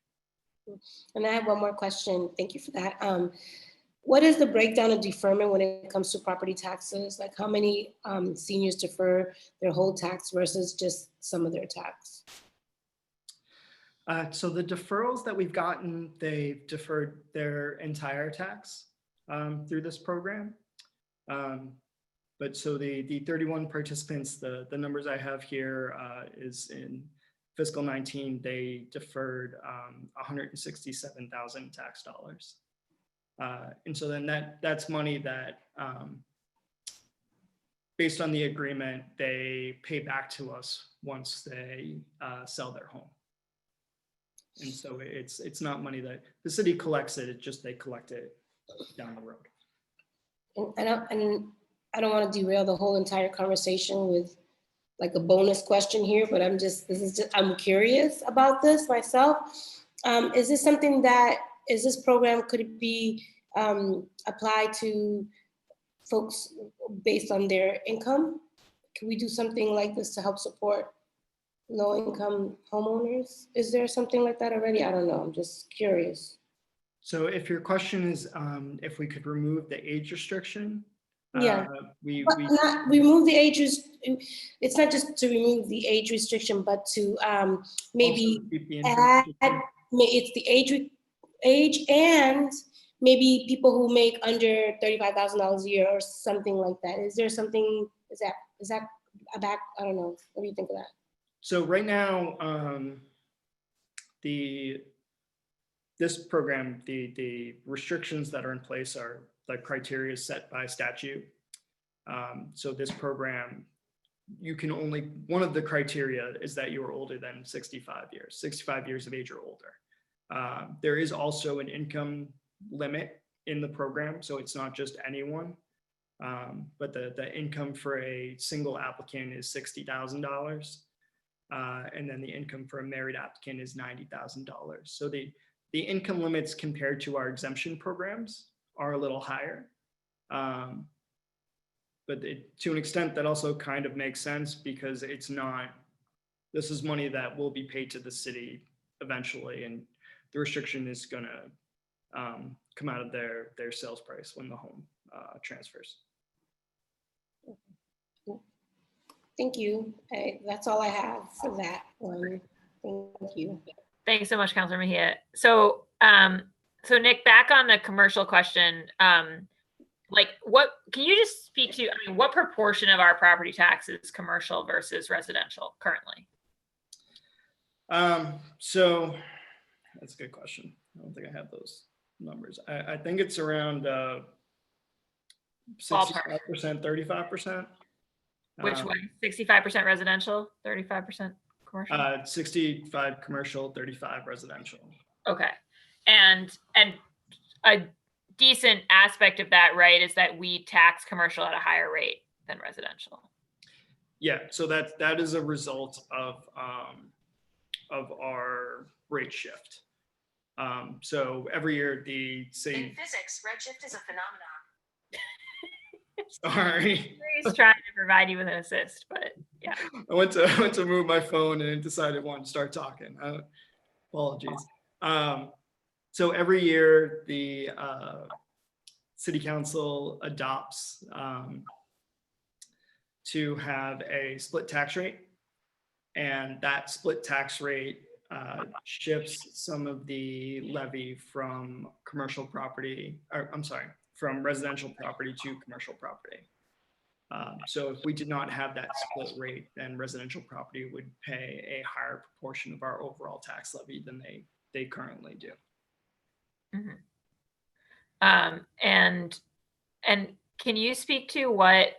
And I have one more question. Thank you for that. What is the breakdown of deferment when it comes to property taxes? Like how many seniors defer their whole tax versus just some of their tax? So the deferrals that we've gotten, they've deferred their entire tax through this program. But so the 31 participants, the numbers I have here is in fiscal 19, they deferred 167,000 tax dollars. And so then that's money that, based on the agreement, they pay back to us once they sell their home. And so it's not money that the city collects it, it's just they collect it down the road. And I don't want to derail the whole entire conversation with like a bonus question here, but I'm curious about this myself. Is this something is this program, could it be applied to folks based on their income? Can we do something like this to help support low-income homeowners? Is there something like that already? I don't know, I'm just curious. So if your question is if we could remove the age restriction, yeah, we not remove the age. It's not just to remove the age restriction, but to maybe add. It's the age and maybe people who make under $35,000 a year or something like that. Is there something? Is that a back? I don't know. What do you think of that? So right now, this program, the restrictions that are in place are the criteria set by statute. So this program, one of the criteria is that you are older than 65 years of age or older. There is also an income limit in the program, so it's not just anyone. But the income for a single applicant is $60,000. And then the income for a married applicant is $90,000. So the income limits compared to our exemption programs are a little higher. But to an extent that also kind of makes sense because this is money that will be paid to the city eventually, and the restriction is gonna come out of their sales price when the home transfers. Thank you. That's all I have for that one. Thank you. Thanks so much, Councilor Mejia. So, so Nick, back on the commercial question, what can you just speak to? I mean, what proportion of our property tax is commercial versus residential currently? So that's a good question. I don't think I have those numbers. I think it's around 65%, 35%. Which way? 65% residential, 35% commercial? 65 commercial, 35 residential. Okay. And a decent aspect of that, right, is that we tax commercial at a higher rate than residential. Yeah, so that is a result of our rate shift. So every year in physics, redshift is a phenomenon. Sorry. He's trying to provide you with an assist, but yeah. I went to move my phone and it decided it wanted to start talking. Apologies. So every year the city council adopts to have a split tax rate, and that split tax rate shifts some of the levy from commercial property, or I'm sorry, from residential property to commercial property. So if we did not have that split rate, then residential property would pay a higher proportion of our overall tax levy than they currently do. Mhm. And can you speak to what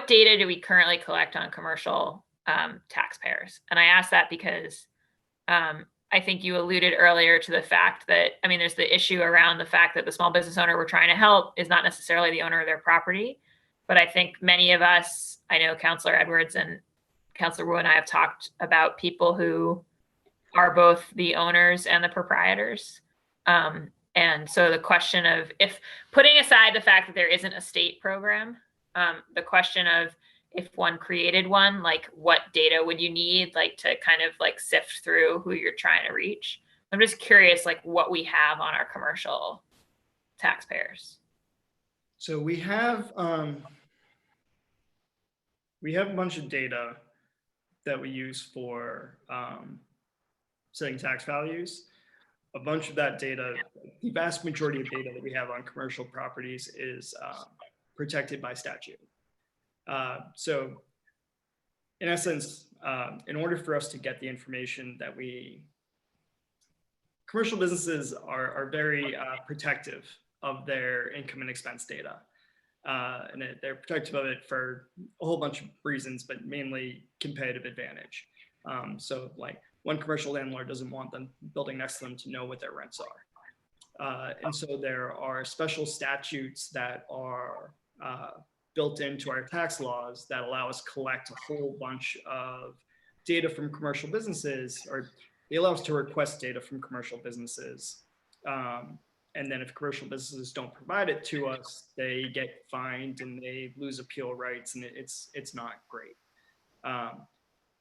data do we currently collect on commercial taxpayers? And I ask that because I think you alluded earlier to the fact that, I mean, there's the issue around the fact that the small business owner we're trying to help is not necessarily the owner of their property. But I think many of us, I know Councilor Edwards and Councilor Wu and I have talked about people who are both the owners and the proprietors. And so the question of, if putting aside the fact that there isn't a state program, the question of if one created one, like what data would you need, like to kind of like sift through who you're trying to reach? I'm just curious, like what we have on our commercial taxpayers. So we have a bunch of data that we use for setting tax values. A bunch of that data, the vast majority of data that we have on commercial properties is protected by statute. So in essence, in order for us to get the information that commercial businesses are very protective of their income and expense data. And they're protective of it for a whole bunch of reasons, but mainly competitive advantage. So like one commercial landlord doesn't want them building next to them to know what their rents are. And so there are special statutes that are built into our tax laws that allow us to collect a whole bunch of data from commercial businesses, or they allow us to request data from commercial businesses. And then if commercial businesses don't provide it to us, they get fined and they lose appeal rights, and it's not great.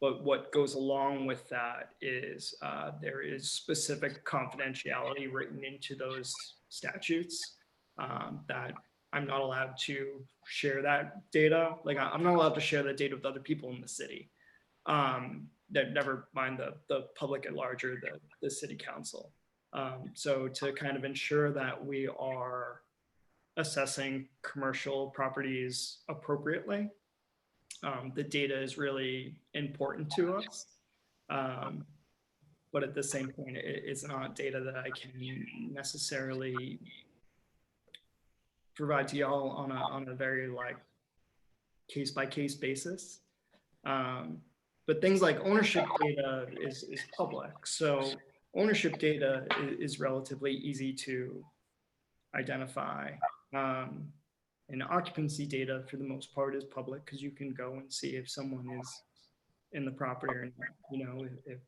But what goes along with that is there is specific confidentiality written into those statutes that I'm not allowed to share that data. Like I'm not allowed to share that data with other people in the city. That never mind the public at large or the city council. So to kind of ensure that we are assessing commercial properties appropriately, the data is really important to us. But at the same point, it's not data that I can necessarily provide to y'all on a very like case by case basis. But things like ownership data is public. So ownership data is relatively easy to identify. And occupancy data, for the most part, is public because you can go and see if someone is in the property or not. You know, if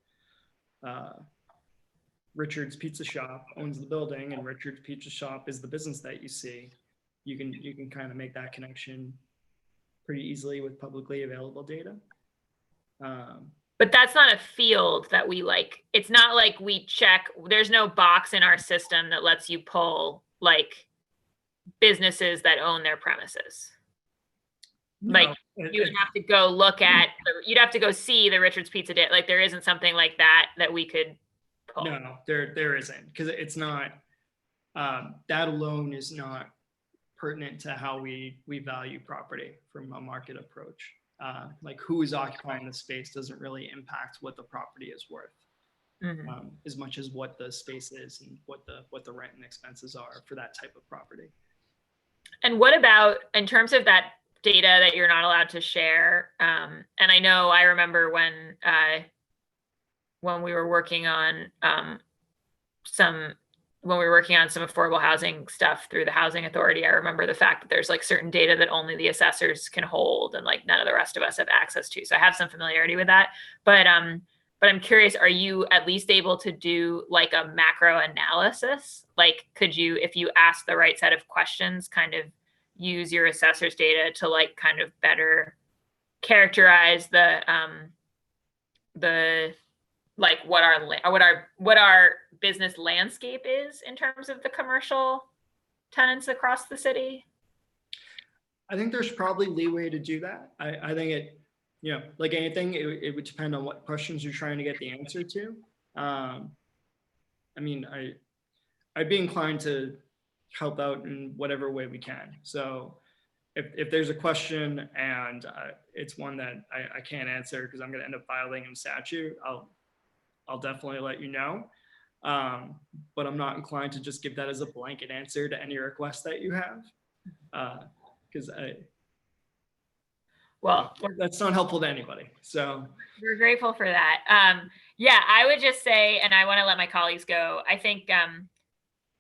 Richard's Pizza Shop owns the building and Richard's Pizza Shop is the business that you see, you can kind of make that connection pretty easily with publicly available data. But that's not a field that we like. It's not like we check. There's no box in our system that lets you pull like businesses that own their premises. Like you would have to go look at, you'd have to go see the Richard's Pizza data. Like there isn't something like that we could pull. No, there isn't, because it's not, that alone is not pertinent to how we value property from a market approach. Like who is occupying the space doesn't really impact what the property is worth. Mm-hmm. As much as what the space is and what the rent and expenses are for that type of property. And what about in terms of that data that you're not allowed to share? And I know I remember when we were working on some affordable housing stuff through the housing authority, I remember the fact that there's like certain data that only the assessors can hold and like none of the rest of us have access to. So I have some familiarity with that, but I'm curious, are you at least able to do like a macro analysis? Like, could you, if you ask the right set of questions, kind of use your assessor's data to like kind of better characterize the like what our business landscape is in terms of the commercial tenants across the city? I think there's probably leeway to do that. I think you know, like anything, it would depend on what questions you're trying to get the answer to. I mean, I'd be inclined to help out in whatever way we can. So if there's a question and it's one that I can't answer because I'm going to end up violating a statute, I'll definitely let you know. But I'm not inclined to just give that as a blanket answer to any request that you have, because Well, that's not helpful to anybody. So we're grateful for that. Yeah, I would just say, and I want to let my colleagues go, I think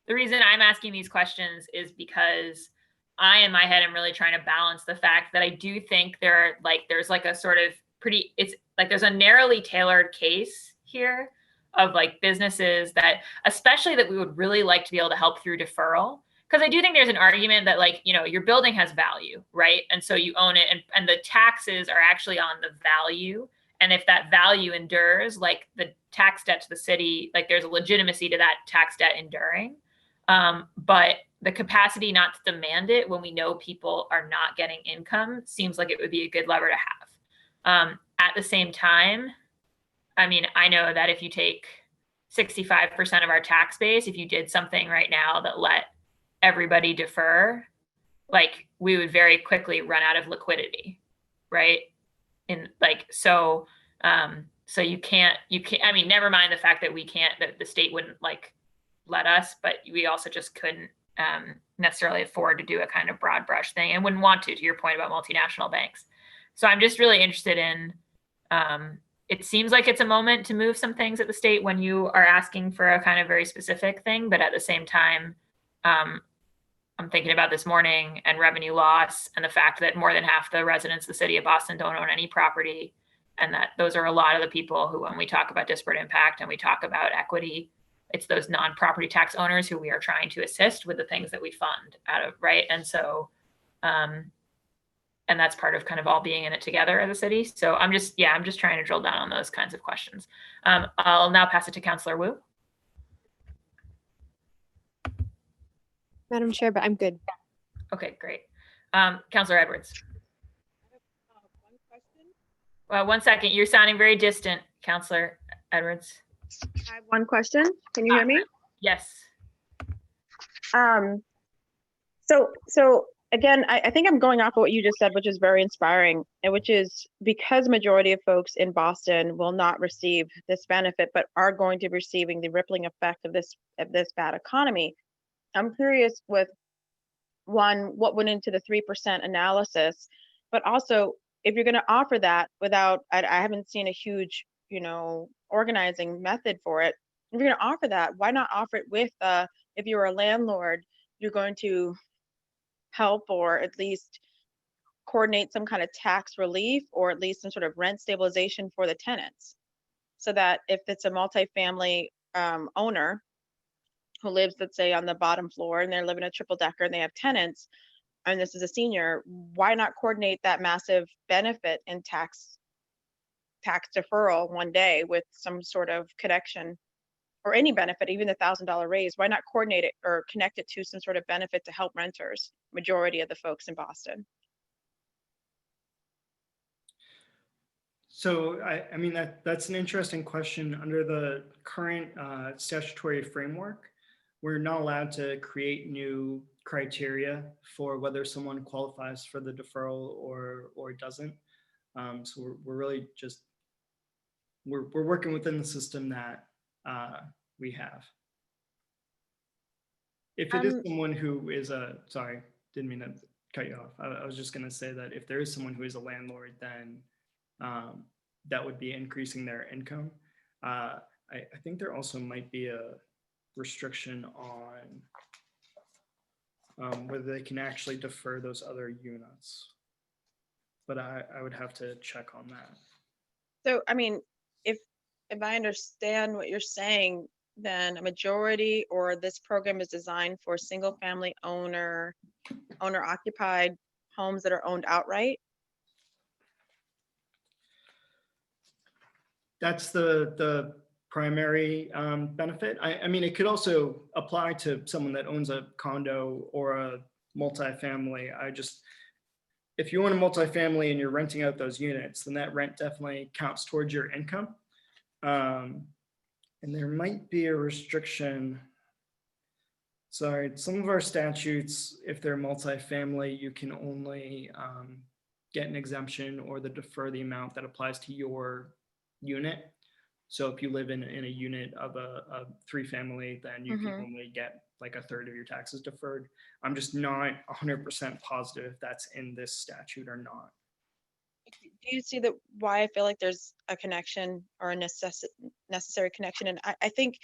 the reason I'm asking these questions is because I, in my head, am really trying to balance the fact that I do think there's like a sort of it's like there's a narrowly tailored case here of like businesses that, especially that we would really like to be able to help through deferral. Because I do think there's an argument that, like, you know, your building has value, right? And so you own it, and the taxes are actually on the value. And if that value endures, like the tax debt to the city, like there's a legitimacy to that tax debt enduring. But the capacity not to demand it when we know people are not getting income seems like it would be a good lever to have. At the same time, I mean, I know that if you take 65% of our tax base, if you did something right now that let everybody defer, like we would very quickly run out of liquidity, right? And like, so you can't, I mean, never mind the fact that that the state wouldn't like let us, but we also just couldn't necessarily afford to do a kind of broad brush thing and wouldn't want to your point about multinational banks. So I'm just really interested in, it seems like it's a moment to move some things at the state when you are asking for a kind of very specific thing, but at the same time, I'm thinking about this morning and revenue loss and the fact that more than half the residents of the city of Boston don't own any property. And that those are a lot of the people who, when we talk about disparate impact and we talk about equity, it's those non-property tax owners who we are trying to assist with the things that we fund out of, right? And so, and that's part of kind of all being in it together as a city. So I'm just trying to drill down on those kinds of questions. I'll now pass it to Councillor Wu. Madam Chair, but I'm good. Okay, great. Councillor Edwards. Well, 1 second. You're sounding very distant, Councillor Edwards. I have one question. Can you hear me? Yes. So again, I think I'm going off of what you just said, which is very inspiring, and which is because majority of folks in Boston will not receive this benefit, but are going to be receiving the rippling effect of this bad economy. I'm curious with one, what went into the 3% analysis, but also if you're going to offer that without, I haven't seen a huge, organizing method for it. If you're going to offer that, why not offer it with, if you're a landlord, you're going to help or at least coordinate some kind of tax relief or at least some sort of rent stabilization for the tenants, so that if it's a multifamily owner who lives, let's say, on the bottom floor and they're living a triple decker and they have tenants, and this is a senior, why not coordinate that massive benefit in tax deferral one day with some sort of connection, or any benefit, even the $1,000 raise? Why not coordinate it or connect it to some sort of benefit to help renters, majority of the folks in Boston? So I mean, that's an interesting question. Under the current statutory framework, we're not allowed to create new criteria for whether someone qualifies for the deferral or doesn't. So we're really just, we're working within the system that we have. If it is someone who is sorry, didn't mean to cut you off. I was just going to say that if there is someone who is a landlord, then that would be increasing their income. I think there also might be a restriction on whether they can actually defer those other units, but I would have to check on that. So, I mean, if I understand what you're saying, then a majority, or this program is designed for single family owner occupied homes that are owned outright. That's the primary benefit. I mean, it could also apply to someone that owns a condo or a multifamily. if you own a multifamily and you're renting out those units, then that rent definitely counts towards your income. And there might be a restriction. Sorry, some of our statutes, if they're multifamily, you can only get an exemption or defer the amount that applies to your unit. So if you live in a unit of a 3-family, then you can only get like a third of your taxes deferred. I'm just not 100% positive if that's in this statute or not. Do you see that why I feel like there's a connection or a necessary connection? And I think,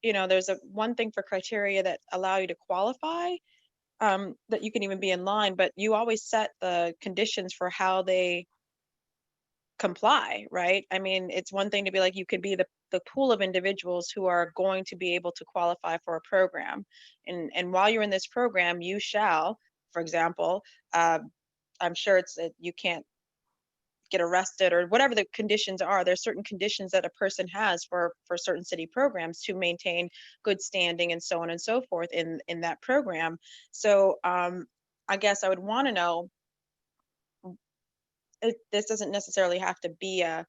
you know, there's one thing for criteria that allow you to qualify, that you can even be in line, but you always set the conditions for how they comply, right? I mean, it's one thing to be like, you could be the pool of individuals who are going to be able to qualify for a program. And while you're in this program, you shall, for example, I'm sure you can't get arrested or whatever the conditions are. There's certain conditions that a person has for certain city programs to maintain good standing and so on and so forth in that program. So I guess I would want to know, this doesn't necessarily have to be a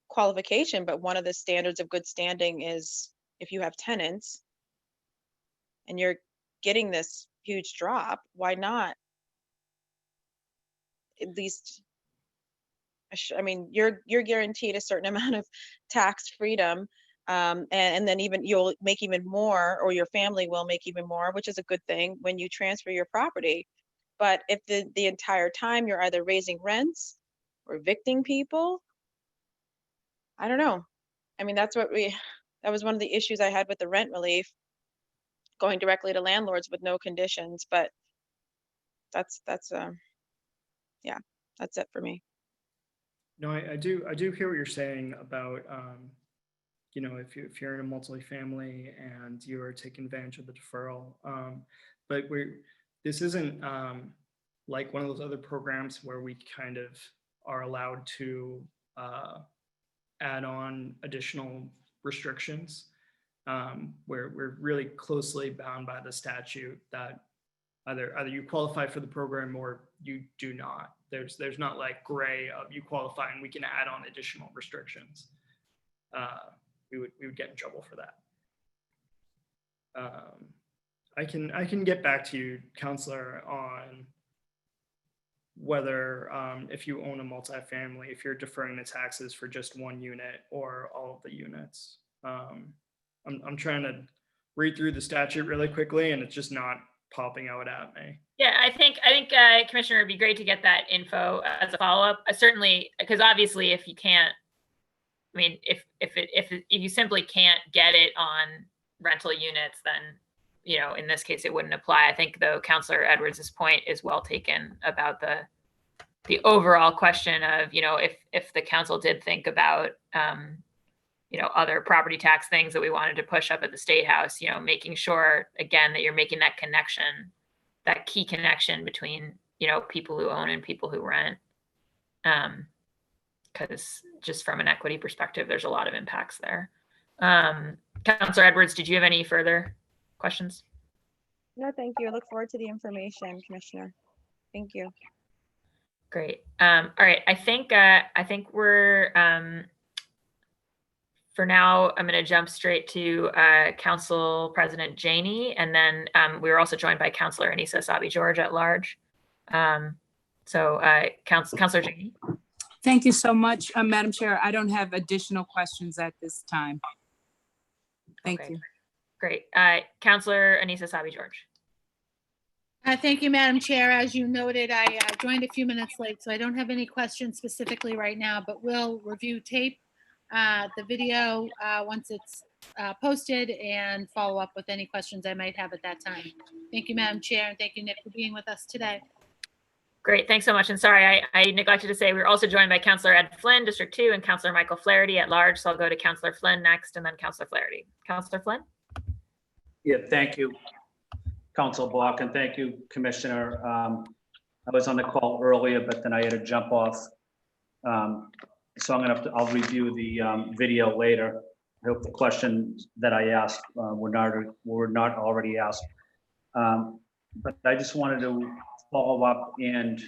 qualification, but one of the standards of good standing is if you have tenants and you're getting this huge drop, why not at least, I mean, you're guaranteed a certain amount of tax freedom, and then even you'll make even more, or your family will make even more, which is a good thing when you transfer your property. But if the entire time you're either raising rents or evicting people, I don't know. I mean, that was one of the issues I had with the rent relief, going directly to landlords with no conditions. But that's yeah, that's it for me. No, I do hear what you're saying about, you know, if you're in a multifamily and you're taking advantage of the deferral, but this isn't like one of those other programs where we kind of are allowed to add on additional restrictions. We're really closely bound by the statute that either you qualify for the program or you do not. There's not like gray of you qualify and we can add on additional restrictions. We would get in trouble for that. I can get back to you, Counselor, on whether if you own a multifamily, if you're deferring the taxes for just one unit or all of the units. I'm trying to read through the statute really quickly and it's just not popping out at me. Yeah, I think Commissioner, it'd be great to get that info as a follow-up. Certainly, because obviously, if you can't, I mean, if you simply can't get it on rental units, then, you know, in this case, it wouldn't apply. I think, though, Councilor Edwards's point is well taken about the overall question of, you know, if the council did think about, you know, other property tax things that we wanted to push up at the State House, you know, making sure, again, that you're making that connection, that key connection between, you know, people who own and people who rent. Because just from an equity perspective, there's a lot of impacts there. Councilor Edwards, did you have any further questions? No, thank you. I look forward to the information, Commissioner. Thank you. Great. All right. I think we're, for now, I'm going to jump straight to Council President Janey, and then we were also joined by Councilor Anissa Sabi-George at large. So Councilor Janey. Thank you so much, Madam Chair. I don't have additional questions at this time. Thank you. Great. Councilor Anissa Sabi-George. Thank you, Madam Chair. As you noted, I joined a few minutes late, so I don't have any questions specifically right now, but we'll review tape, the video once it's posted, and follow up with any questions I might have at that time. Thank you, Madam Chair, and thank you, Nick, for being with us today. Great, thanks so much. And sorry, I neglected to say we were also joined by Councilor Ed Flynn, District 2, and Councilor Michael Flaherty at large. So I'll go to Councilor Flynn next, and then Councilor Flaherty. Councilor Flynn? Yeah, thank you, Council Block, and thank you, Commissioner. I was on the call earlier, but then I had to jump off. So I'll review the video later. I hope the questions that I asked were not already asked. But I just wanted to follow up and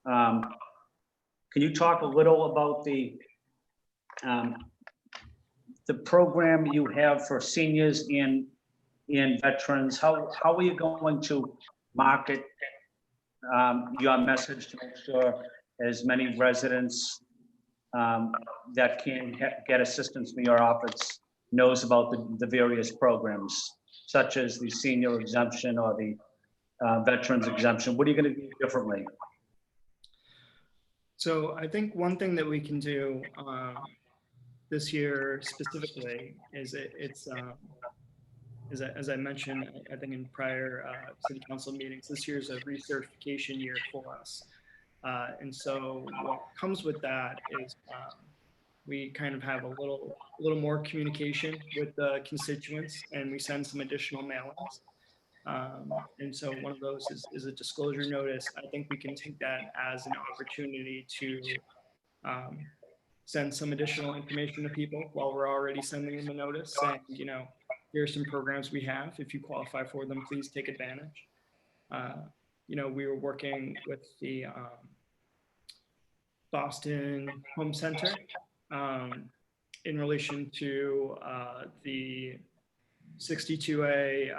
Can you talk a little about the program you have for seniors and veterans? How are you going to market your message to make sure as many residents that can get assistance from your office knows about the various programs, such as the senior exemption or the veterans exemption? What are you going to do differently? So I think one thing that we can do this year specifically is as I mentioned, I think in prior city council meetings, this year is a recertification year for us. And so what comes with that is we kind of have a little more communication with the constituents, and we send some additional mailings. And so one of those is a disclosure notice. I think we can take that as an opportunity to send some additional information to people while we're already sending them a notice saying, you know, here are some programs we have. If you qualify for them, please take advantage. You know, we were working with the Boston Home Center in relation to the 62A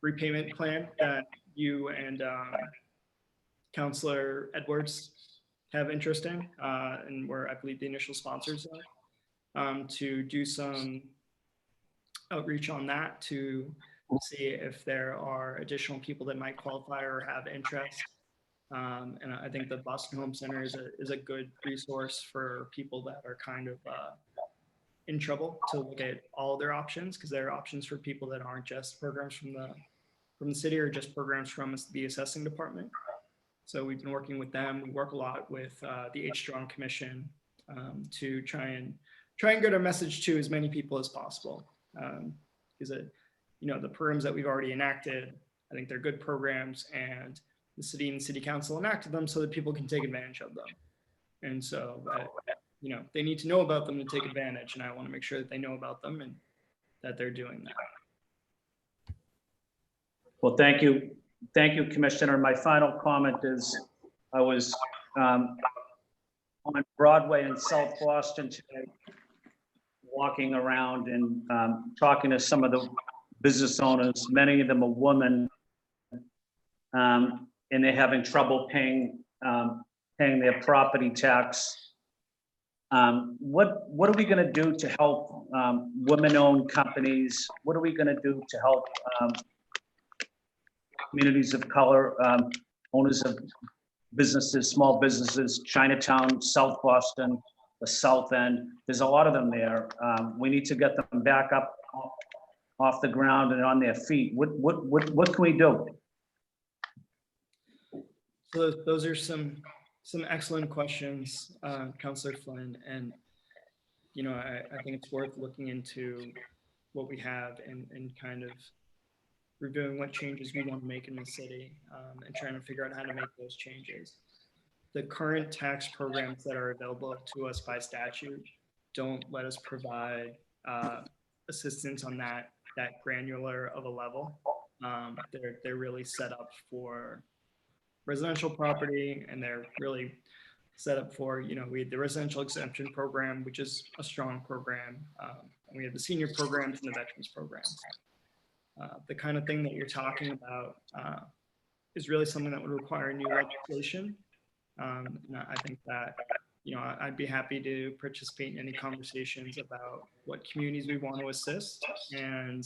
repayment plan that you and Councilor Edwards have interest in, and we're, I believe, the initial sponsors of, to do some outreach on that to see if there are additional people that might qualify or have interest. And I think the Boston Home Center is a good resource for people that are kind of in trouble to look at all of their options, because there are options for people that aren't just programs from the city or just programs from the assessing department. So we've been working with them. We work a lot with the H Strong Commission to try and get our message to as many people as possible. Because you know, the programs that we've already enacted, I think they're good programs, and the city and city council enacted them so that people can take advantage of them. And so, you know, they need to know about them to take advantage, and I want to make sure that they know about them and that they're doing that. Well, thank you, Commissioner. My final comment is, I was on Broadway in South Boston today, walking around and talking to some of the business owners. Many of them are women, and they're having trouble paying their property tax. What are we going to do to help women-owned companies? What are we going to do to help communities of color, owners of businesses, small businesses, Chinatown, South Boston, the South End? There's a lot of them there. We need to get them back up off the ground and on their feet. What can we do? So those are some excellent questions, Councilor Flynn, and you know, I think it's worth looking into what we have and kind of reviewing what changes we want to make in the city, and trying to figure out how to make those changes. The current tax programs that are available to us by statute don't let us provide assistance on that granular of a level. They're really set up for residential property, and they're really set up for, you know, we had the residential exemption program, which is a strong program. And we have the senior programs and the veterans programs. The kind of thing that you're talking about is really something that would require new legislation. And I think that, you know, I'd be happy to participate in any conversations about what communities we want to assist and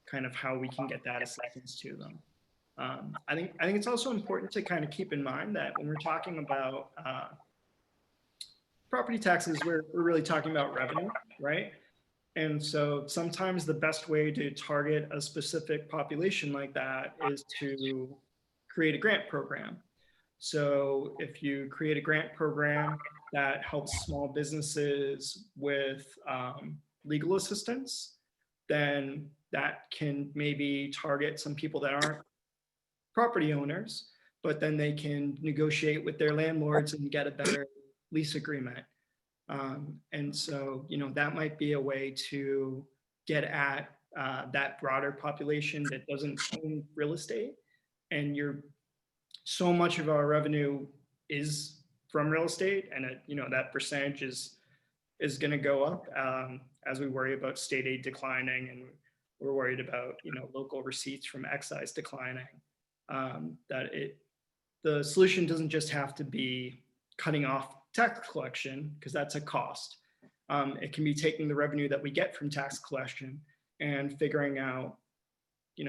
kind of how we can get that assistance to them. I think it's also important to kind of keep in mind that when we're talking about property taxes, we're really talking about revenue, right? And so sometimes the best way to target a specific population like that is to create a grant program. So if you create a grant program that helps small businesses with legal assistance, then that can maybe target some people that aren't property owners, but then they can negotiate with their landlords and get a better lease agreement. And so, you know, that might be a way to get at that broader population that doesn't own real estate, and you're so much of our revenue is from real estate, and that percentage is going to go up as we worry about state aid declining, and we're worried about local receipts from excise declining. The solution doesn't just have to be cutting off tax collection, because that's a cost. It can be taking the revenue that we get from tax collection and figuring out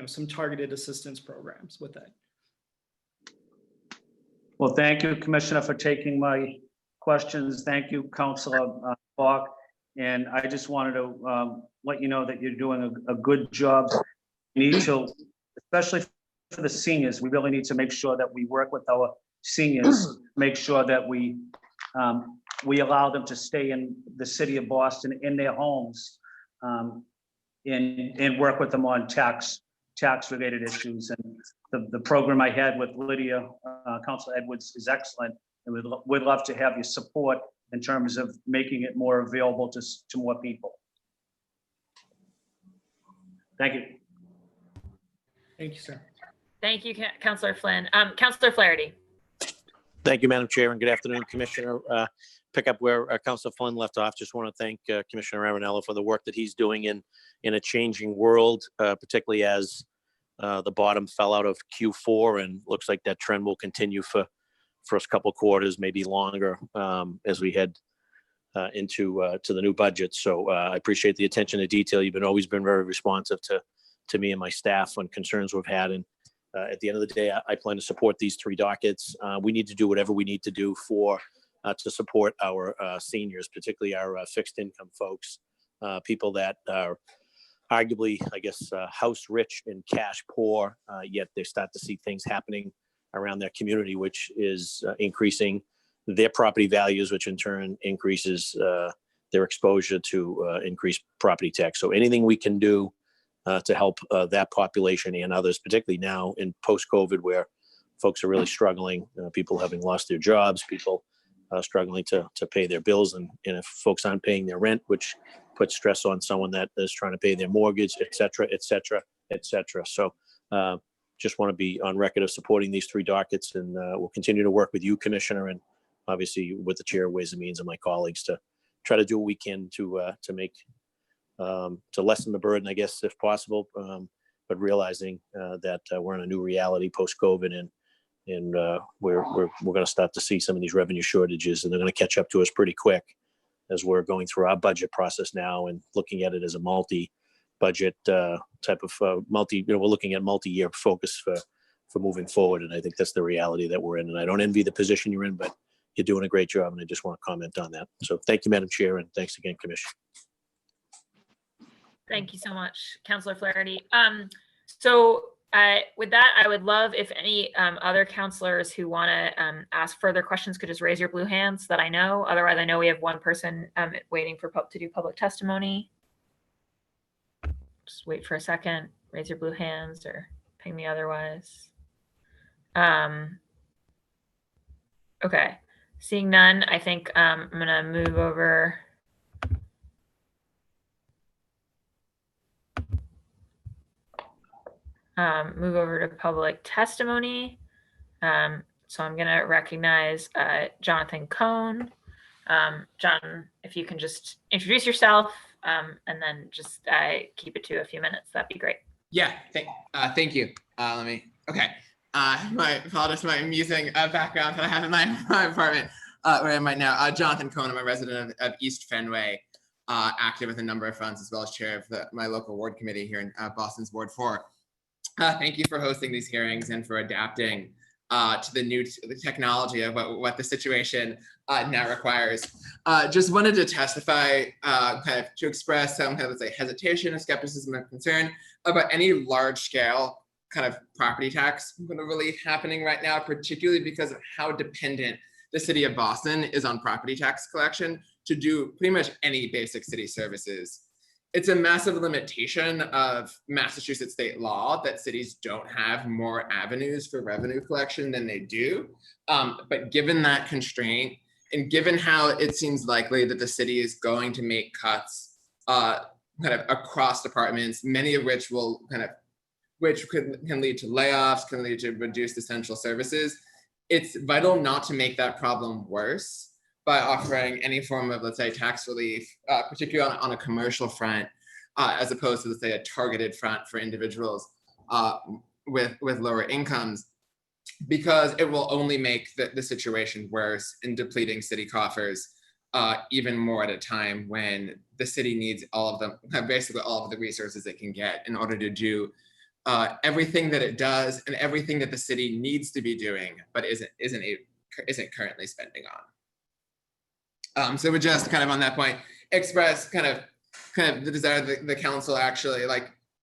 some targeted assistance programs with it. Well, thank you, Commissioner, for taking my questions. Thank you, Councilor Bach. And I just wanted to let you know that you're doing a good job. We need to, especially for the seniors, we really need to make sure that we work with our seniors, make sure that we allow them to stay in the city of Boston in their homes, and work with them on tax related issues. And the program I had with Lydia, Councilor Edwards, is excellent. And we'd love to have your support in terms of making it more available to more people. Thank you. Thank you, sir. Thank you, Councilor Flynn. Councilor Flaherty. Thank you, Madam Chair, and good afternoon, Commissioner. Pick up where Councilor Flynn left off. Just want to thank Commissioner Arenello for the work that he's doing in a changing world, particularly as the bottom fell out of Q4, and looks like that trend will continue for first couple quarters, maybe longer, as we head into the new budget. So I appreciate the attention to detail. You've always been very responsive to me and my staff on concerns we've had. And at the end of the day, I plan to support these 3 dockets. We need to do whatever we need to do to support our seniors, particularly our fixed income folks, people that are arguably, I guess, house rich and cash poor, yet they start to see things happening around their community, which is increasing their property values, which in turn increases their exposure to increased property tax. So anything we can do to help that population and others, particularly now in post-COVID, where folks are really struggling, people having lost their jobs, people struggling to pay their bills, and if folks aren't paying their rent, which puts stress on someone that is trying to pay their mortgage, et cetera, et cetera, et cetera. So just want to be on record of supporting these 3 dockets, and we'll continue to work with you, Commissioner, and obviously with the Chair of Ways and Means and my colleagues to try to do what we can to make to lessen the burden, I guess, if possible, but realizing that we're in a new reality post-COVID, and we're going to start to see some of these revenue shortages, and they're going to catch up to us pretty quick as we're going through our budget process now and looking at it as a multi-budget type of we're looking at multi-year focus for moving forward, and I think that's the reality that we're in. And I don't envy the position you're in, but you're doing a great job, and I just want to comment on that. So thank you, Madam Chair, and thanks again, Commissioner. Thank you so much, Councilor Flaherty. So with that, I would love if any other councilors who want to ask further questions could just raise your blue hands so that I know. Otherwise, I know we have one person waiting to do public testimony. Just wait for a second, raise your blue hands or ping me otherwise. Okay, seeing none, I think I'm gonna move over. Move over to public testimony. So I'm going to recognize Jonathan Cohn. John, if you can just introduce yourself and then just keep it to a few minutes, that'd be great. Yeah, thank you. My apologies for my amusing background that I have in my apartment where I am right now. Jonathan Cohn, I'm a resident of East Fenway, active with a number of funds, as well as chair of my local ward committee here in Boston's Ward 4. Thank you for hosting these hearings and for adapting to the technology of what the situation now requires. Just wanted to testify, to express some kind of, let's say, hesitation or skepticism and concern about any large scale kind of property tax relief happening right now, particularly because of how dependent the city of Boston is on property tax collection to do pretty much any basic city services. It's a massive limitation of Massachusetts state law that cities don't have more avenues for revenue collection than they do. But given that constraint, and given how it seems likely that the city is going to make cuts kind of across departments, many of which will which can lead to layoffs, can lead to reduced essential services. It's vital not to make that problem worse by offering any form of, let's say, tax relief, particularly on a commercial front, as opposed to, let's say, a targeted front for individuals with lower incomes, because it will only make the situation worse in depleting city coffers even more at a time when the city needs all of them, basically all of the resources it can get in order to do everything that it does and everything that the city needs to be doing, but isn't currently spending on. So we just kind of on that point express kind of the desire of the council actually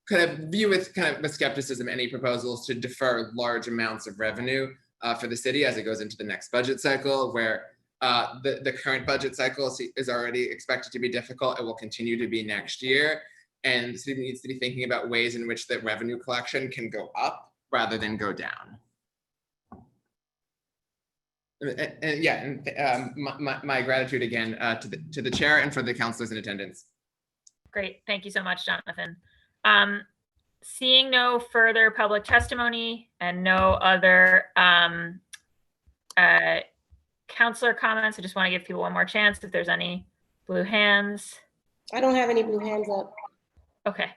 kind of view with skepticism any proposals to defer large amounts of revenue for the city as it goes into the next budget cycle, where the current budget cycle is already expected to be difficult. It will continue to be next year. And the city needs to be thinking about ways in which the revenue collection can go up rather than go down. My gratitude again to the chair and for the councilors in attendance. Great. Thank you so much, Jonathan. Seeing no further public testimony and no other counselor comments, I just want to give people one more chance if there's any blue hands. I don't have any blue hands up. Okay.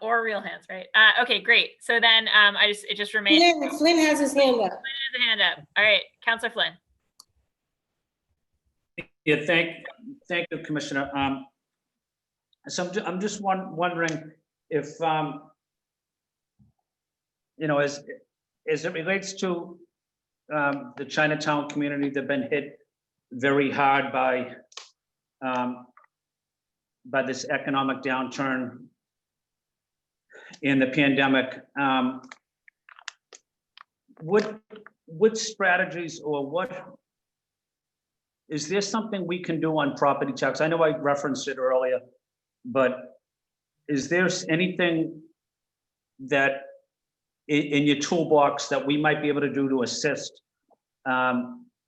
Or real hands, right? Okay, great. So then it just remains. Flynn has his hand up. Flynn has a hand up. All right, Counselor Flynn. Yeah, thank you, Commissioner. So I'm just wondering if, as it relates to the Chinatown community, they've been hit very hard by this economic downturn in the pandemic. What strategies or what is there something we can do on property tax? I know I referenced it earlier, but is there anything that in your toolbox that we might be able to do to assist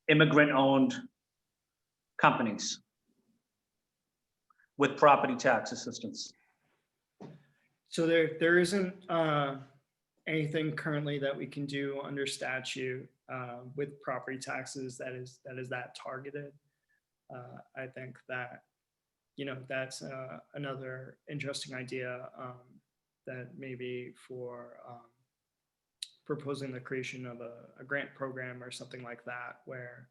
immigrant-owned companies with property tax assistance? So there isn't anything currently that we can do under statute with property taxes that is targeted. I think that that's another interesting idea that maybe for proposing the creation of a grant program or something like that, where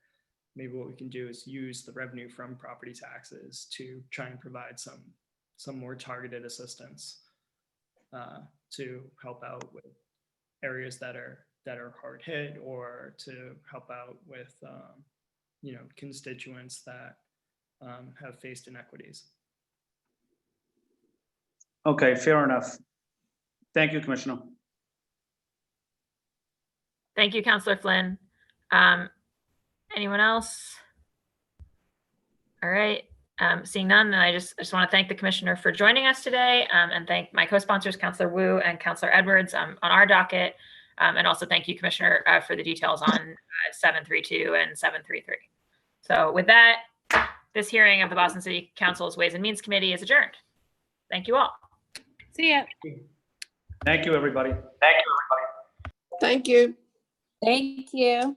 maybe what we can do is use the revenue from property taxes to try and provide some more targeted assistance to help out with areas that are hard hit, or to help out with constituents that have faced inequities. Okay, fair enough. Thank you, Commissioner. Thank you, Counselor Flynn. Anyone else? All right. Seeing none, then I just want to thank the Commissioner for joining us today, and thank my co-sponsors, Counselor Wu and Counselor Edwards, on our docket, and also thank you, Commissioner, for the details on 732 and 733. So with that, this hearing of the Boston City Council's Ways and Means Committee is adjourned. Thank you all. See ya. Thank you, everybody. Thank you. Thank you.